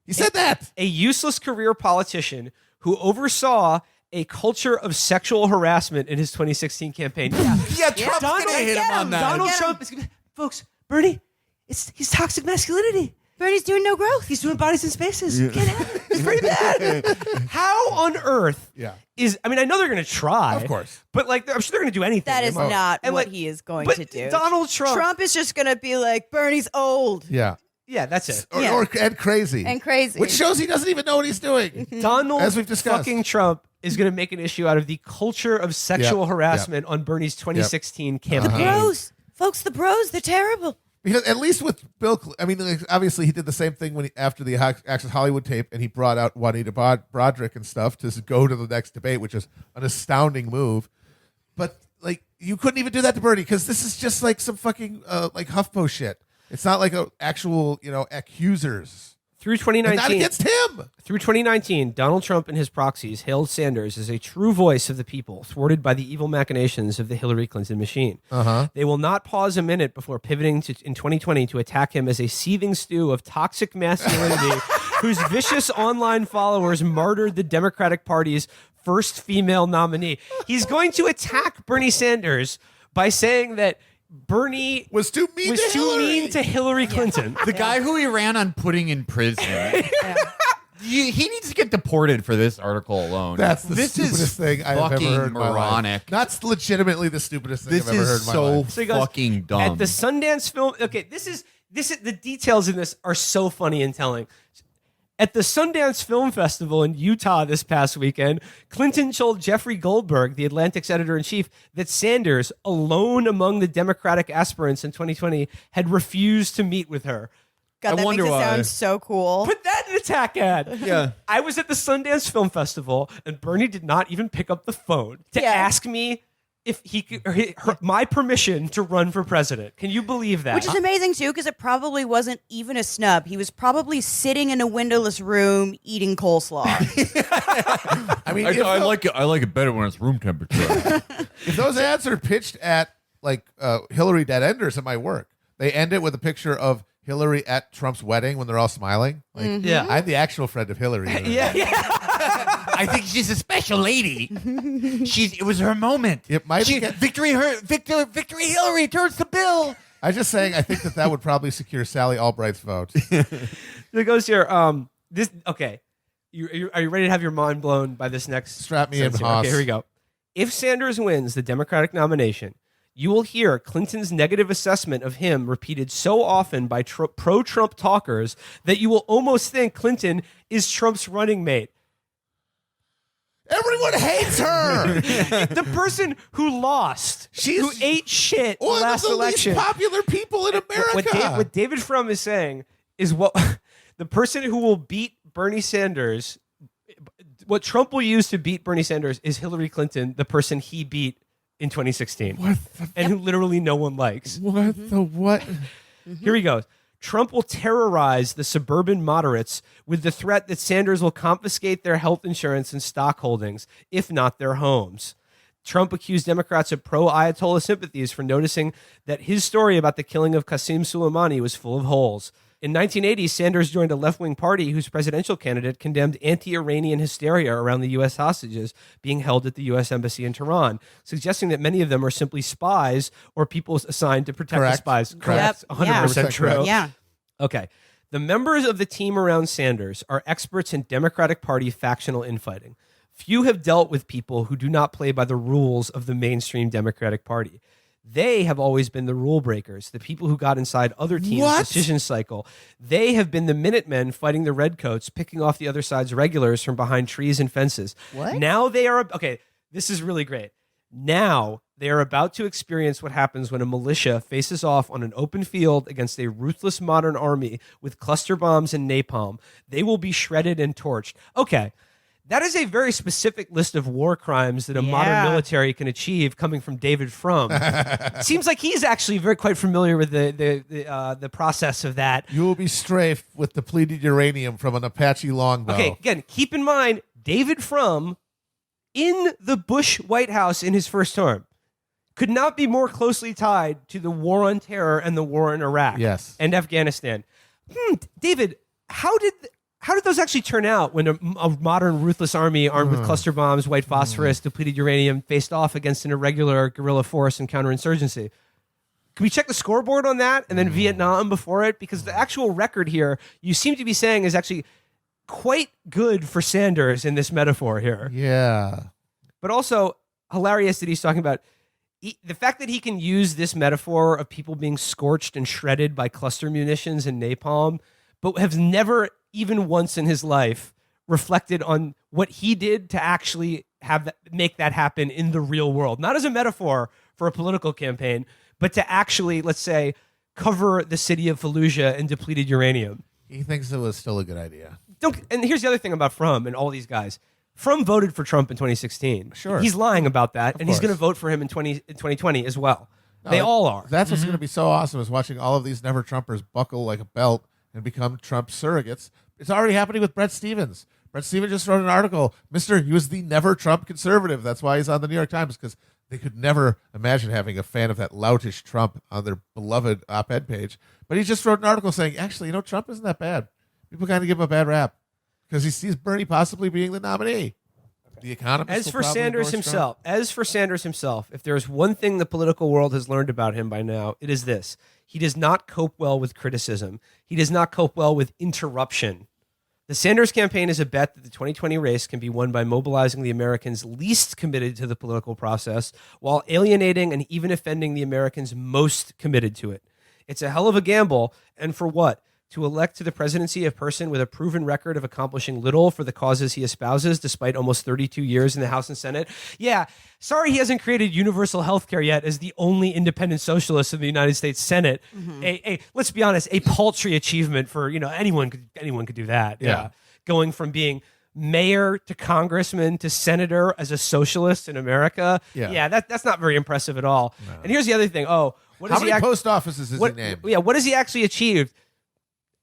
[SPEAKER 2] He said that.
[SPEAKER 3] A useless career politician who oversaw a culture of sexual harassment in his 2016 campaign.
[SPEAKER 2] Yeah, Trump's
[SPEAKER 3] Donald,
[SPEAKER 2] gonna hit him on that.
[SPEAKER 3] Donald
[SPEAKER 5] Get him.
[SPEAKER 3] Trump is gonna, folks, Bernie, he's toxic masculinity.
[SPEAKER 5] Bernie's doing no growth.
[SPEAKER 3] He's doing bodies in spaces. Get him. It's pretty bad. How on earth I know they're going to try.
[SPEAKER 2] Of course.
[SPEAKER 3] But I'm sure they're going to do anything.
[SPEAKER 5] That is not
[SPEAKER 3] And,
[SPEAKER 5] what he is going
[SPEAKER 3] but
[SPEAKER 5] to do.
[SPEAKER 3] Donald Trump.
[SPEAKER 5] Trump is just going to be like, Bernie's old
[SPEAKER 2] Yeah.
[SPEAKER 3] Yeah, that's it.
[SPEAKER 2] And crazy.
[SPEAKER 5] and crazy.
[SPEAKER 2] Which shows he doesn't even know what he's doing.
[SPEAKER 3] Donald
[SPEAKER 2] As we've discussed.
[SPEAKER 3] fucking Trump is going to make an issue out of the culture of sexual
[SPEAKER 2] Yep.
[SPEAKER 3] harassment on Bernie's 2016 campaign.
[SPEAKER 5] Pros. Folks, the pros, they're terrible.
[SPEAKER 2] Because at least with Bill, obviously he did the same thing after the Access Hollywood tape, and he brought out Juanita Broderick and stuff to go to the next debate, which is an astounding move. But like you couldn't even do that to Bernie because this is just like some fucking like HuffPo shit. It's not like a actual accusers.
[SPEAKER 3] Through
[SPEAKER 2] And
[SPEAKER 3] 2019,
[SPEAKER 2] not against him.
[SPEAKER 3] Through 2019, Donald Trump and his proxies hailed Sanders as a true voice of the people, thwarted by the evil machinations of the Hillary Clinton machine. They will not pause a minute before pivoting in 2020 to attack him as a seething stew of toxic masculinity whose vicious online followers martyred the Democratic Party's first female nominee. He's going to attack Bernie Sanders by saying that Bernie
[SPEAKER 2] was too mean
[SPEAKER 3] to Hillary Clinton.
[SPEAKER 4] The guy who he ran on putting in prison. He needs to get deported for this article alone.
[SPEAKER 2] That's the
[SPEAKER 4] this
[SPEAKER 2] stupidest
[SPEAKER 4] is
[SPEAKER 2] thing I've ever heard in my life.
[SPEAKER 4] moronic.
[SPEAKER 2] That's legitimately the stupidest thing
[SPEAKER 4] This
[SPEAKER 2] I've ever heard
[SPEAKER 4] is
[SPEAKER 2] in my life.
[SPEAKER 3] So he goes,
[SPEAKER 4] fucking dumb.
[SPEAKER 3] At the Sundance Film, okay, this is the details in this are so funny and telling. At the Sundance Film Festival in Utah this past weekend, Clinton told Jeffrey Goldberg, the Atlantic's editor-in-chief, that Sanders, alone among the Democratic aspirants in 2020, had refused to meet with her.
[SPEAKER 5] God, that makes it sound so cool.
[SPEAKER 3] Put that in an attack ad.
[SPEAKER 4] Yeah.
[SPEAKER 3] I was at the Sundance Film Festival, and Bernie did not even pick up the phone to ask me if he could, my permission to run for president. Can you believe that?
[SPEAKER 5] Which is amazing, too, because it probably wasn't even a snub. He was probably sitting in a windowless room eating coleslaw.
[SPEAKER 2] I mean,
[SPEAKER 4] I like it better when it's room temperature.
[SPEAKER 2] if those ads are pitched at like Hillary dead enders, it might work. They end it with a picture of Hillary at Trump's wedding when they're all smiling. Like,
[SPEAKER 3] Yeah.
[SPEAKER 2] I'm the actual friend of Hillary.
[SPEAKER 4] I think she's a special lady. It was her moment.
[SPEAKER 2] It might be
[SPEAKER 4] Victory Hillary turns the bill.
[SPEAKER 2] I'm just saying. I think that would probably secure Sally Albright's vote.
[SPEAKER 3] It goes here. This okay. Are you ready to have your mind blown by this next?
[SPEAKER 2] Strap me in,
[SPEAKER 3] sentence here?
[SPEAKER 2] Haas.
[SPEAKER 3] Okay, here we go. If Sanders wins the Democratic nomination, you will hear Clinton's negative assessment of him repeated so often by pro-Trump talkers that you will almost think Clinton is Trump's running mate.
[SPEAKER 2] Everyone hates her.
[SPEAKER 3] The person who lost, who ate shit
[SPEAKER 2] One
[SPEAKER 3] last
[SPEAKER 2] of the
[SPEAKER 3] election.
[SPEAKER 2] least popular people in America.
[SPEAKER 3] What David Frum is saying is what the person who will beat Bernie Sanders, what Trump will use to beat Bernie Sanders is Hillary Clinton, the person he beat in 2016, and who literally no one likes.
[SPEAKER 2] What the what?
[SPEAKER 3] Here he goes. Trump will terrorize the suburban moderates with the threat that Sanders will confiscate their health insurance and stock holdings, if not their homes. Trump accused Democrats of pro-Ayatollah sympathies for noticing that his story about the killing of Qasem Soleimani was full of holes. In 1980, Sanders joined a left-wing party whose presidential candidate condemned anti-Iranian hysteria around the U.S. hostages being held at the U.S. Embassy in Tehran, suggesting that many of them are simply spies or people assigned to protect the spies.
[SPEAKER 2] Correct.
[SPEAKER 3] Correct. 100% true.
[SPEAKER 5] Yeah.
[SPEAKER 3] Okay. The members of the team around Sanders are experts in Democratic Party factional infighting. Few have dealt with people who do not play by the rules of the mainstream Democratic Party. They have always been the rule breakers, the people who got inside other teams' decision cycle. They have been the Minutemen fighting the Redcoats, picking off the other side's regulars from behind trees and fences.
[SPEAKER 5] What?
[SPEAKER 3] Now they are, okay, this is really great. Now they are about to experience what happens when a militia faces off on an open field against a ruthless modern army with cluster bombs and napalm. They will be shredded and torched. Okay. That is a very specific list of war crimes that a modern military can achieve coming from David Frum. Seems like he's actually quite familiar with the process of that.
[SPEAKER 2] You will be strafed with depleted uranium from an Apache longbow.
[SPEAKER 3] Okay, again, keep in mind, David Frum in the Bush White House in his first term could not be more closely tied to the war on terror and the war in Iraq and Afghanistan. David, how did those actually turn out when a modern ruthless army armed with cluster bombs, white phosphorus, depleted uranium faced off against an irregular guerrilla force and counterinsurgency? Can we check the scoreboard on that and then Vietnam before it? Because the actual record here, you seem to be saying, is actually quite good for Sanders in this metaphor here.
[SPEAKER 2] Yeah.
[SPEAKER 3] But also hilarious that he's talking about the fact that he can use this metaphor of people being scorched and shredded by cluster munitions and napalm, but has never even once in his life reflected on what he did to actually make that happen in the real world. Not as a metaphor for a political campaign, but to actually, let's say, cover the city of Fallujah in depleted uranium.
[SPEAKER 2] He thinks it was still a good idea.
[SPEAKER 3] And here's the other thing about Frum and all these guys. Frum voted for Trump in 2016.
[SPEAKER 2] Sure.
[SPEAKER 3] He's lying about that, and he's
[SPEAKER 2] course.
[SPEAKER 3] going to vote for him in 2020 as well.
[SPEAKER 2] No,
[SPEAKER 3] they all are.
[SPEAKER 2] That's what's going to be so awesome is watching all of these never Trumpers buckle like a belt and become Trump surrogates. It's already happening with Bret Stephens. Bret Stephens just wrote an article. He was the never Trump conservative. That's why he's on the New York Times, because they could never imagine having a fan of that loutish Trump on their beloved op-ed page. But he just wrote an article saying, actually, Trump isn't that bad. People kind of give him a bad rap because he sees Bernie possibly being the nominee. The Economist.
[SPEAKER 3] As for Sanders himself, if there's one thing the political world has learned about him by now, it is this: he does not cope well with criticism. He does not cope well with interruption. The Sanders campaign is a bet that the 2020 race can be won by mobilizing the Americans least committed to the political process while alienating and even offending the Americans most committed to it. It's a hell of a gamble, and for what? To elect to the presidency a person with a proven record of accomplishing little for the causes he espouses despite almost 32 years in the House and Senate? Yeah, sorry he hasn't created universal health care yet as the only independent socialist in the United States Senate. Mm-hmm. Let's be honest, a paltry achievement for, anyone could do that. Yeah. Going from being mayor to congressman to senator as a socialist in America. Yeah, that's not very impressive at all. No. And here's the other thing. How
[SPEAKER 2] many post offices has he named?
[SPEAKER 3] Yeah, what has he actually achieved?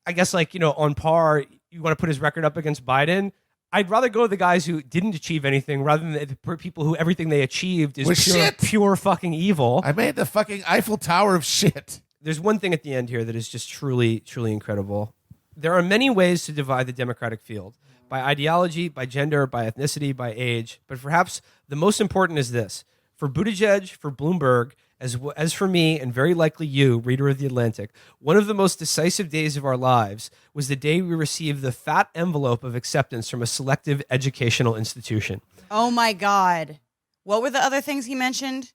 [SPEAKER 3] I guess on par, you want to put his record up against Biden. I'd rather go with the guys who didn't achieve anything rather than the people who everything they achieved is pure fucking evil.
[SPEAKER 2] I made the fucking Eiffel Tower of shit.
[SPEAKER 3] There's one thing at the end here that is just truly, truly incredible. There are many ways to divide the Democratic field: by ideology, by gender, by ethnicity, by age. But perhaps the most important is this. For Buttigieg, for Bloomberg, as for me, and very likely you, reader of The Atlantic, one of the most decisive days of our lives was the day we received the fat envelope of acceptance from a selective educational institution.
[SPEAKER 5] Oh my God. What were the other things he mentioned?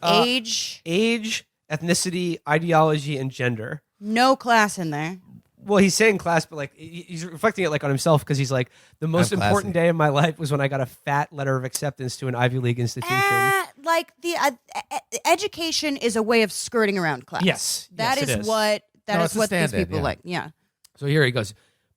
[SPEAKER 5] Age,
[SPEAKER 3] ethnicity, ideology, and gender.
[SPEAKER 5] No class in there.
[SPEAKER 3] Well, he's saying class, but he's reflecting it on himself, because he's like, the most important day of my life was when I got a fat letter of acceptance to an Ivy League institution.
[SPEAKER 5] The education is a way of skirting around class.
[SPEAKER 3] Yes,
[SPEAKER 5] that is what these people like. Yeah.
[SPEAKER 3] So here he goes.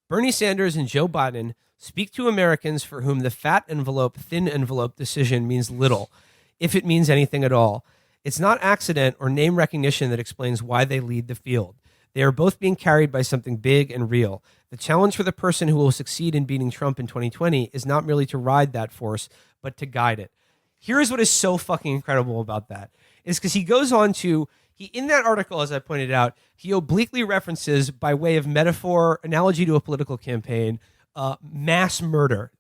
[SPEAKER 3] Bernie Sanders and Joe Biden speak to Americans for whom the fat envelope, thin envelope decision means little, if it means anything at all. It's not accident or name recognition that explains why they lead the field. They are both being carried by something big and real. The challenge for the person who will succeed in beating Trump in 2020 is not merely to ride that force, but to guide it. Here's what is so fucking incredible about that, is because he goes on to, in that article, as I pointed out, he obliquely references, by way of metaphor, analogy to a political campaign, mass murder,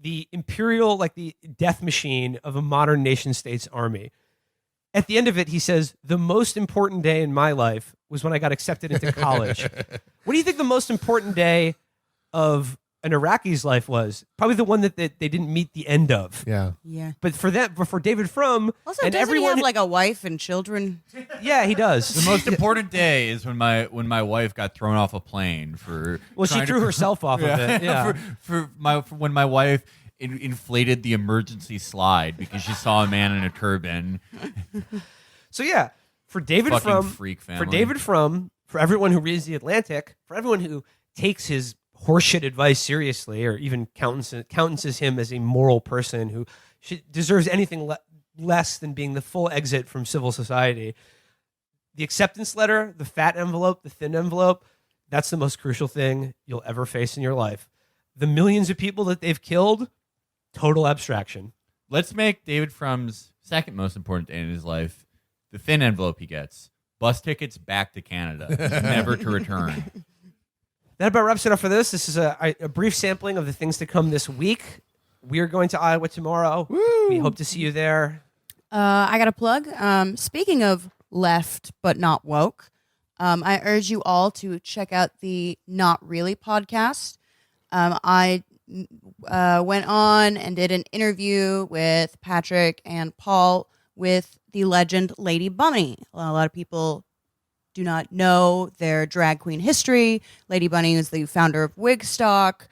[SPEAKER 3] the imperial, the death machine of a modern nation state's army. At the end of it, he says, the most important day in my life was when I got accepted into college. What do you think the most important day of an Iraqi's life was? Probably the one that they didn't meet the end of.
[SPEAKER 2] Yeah.
[SPEAKER 3] But for David Frum,
[SPEAKER 5] also,
[SPEAKER 3] and
[SPEAKER 5] doesn't
[SPEAKER 3] everyone,
[SPEAKER 5] he have a wife and children?
[SPEAKER 3] Yeah, he does.
[SPEAKER 4] The most important day is when my wife got thrown off a plane for.
[SPEAKER 3] Well, she threw herself off of it. Yeah.
[SPEAKER 4] When my wife inflated the emergency slide because she saw a man in a turban.
[SPEAKER 3] So yeah, for David Frum, for everyone who reads The Atlantic, for everyone who takes his horseshit advice seriously, or even countenances him as a moral person who deserves anything less than being the full exit from civil society, the acceptance letter, the fat envelope, the thin envelope, that's the most crucial thing you'll ever face in your life. The millions of people that they've killed, total abstraction.
[SPEAKER 4] Let's make David Frum's second most important day in his life the thin envelope he gets. Bus tickets back to Canada, never to return.
[SPEAKER 3] That about wraps it up for this. This is a brief sampling of the things to come this week. We are going to Iowa tomorrow. Woo! We hope to see you there.
[SPEAKER 5] I got a plug. Speaking of left but not woke, I urge you all to check out the Not Really podcast. I went on and did an interview with Patrick and Paul with the legend Lady Bunny. A lot of people do not know their drag queen history. Lady Bunny is the founder of Wigstock.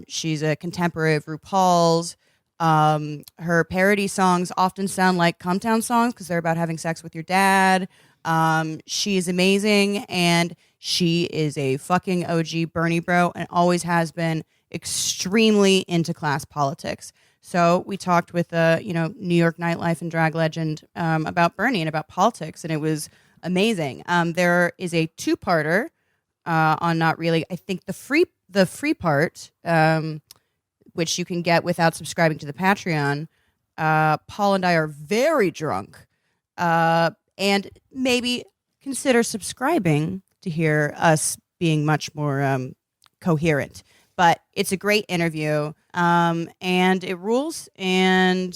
[SPEAKER 5] She's a contemporary of RuPaul's. Her parody songs often sound like Cumtown songs because they're about having sex with your dad. She is amazing, and she is a fucking OG Bernie bro and always has been. extremely into class politics. So we talked with New York nightlife and drag legend about Bernie and about politics, and it was amazing. There is a 2-parter on Not Really. I think the free part, which you can get without subscribing to the Patreon. Paul and I are very drunk, and maybe consider subscribing to hear us being much more coherent. But it's a great interview, and it rules. And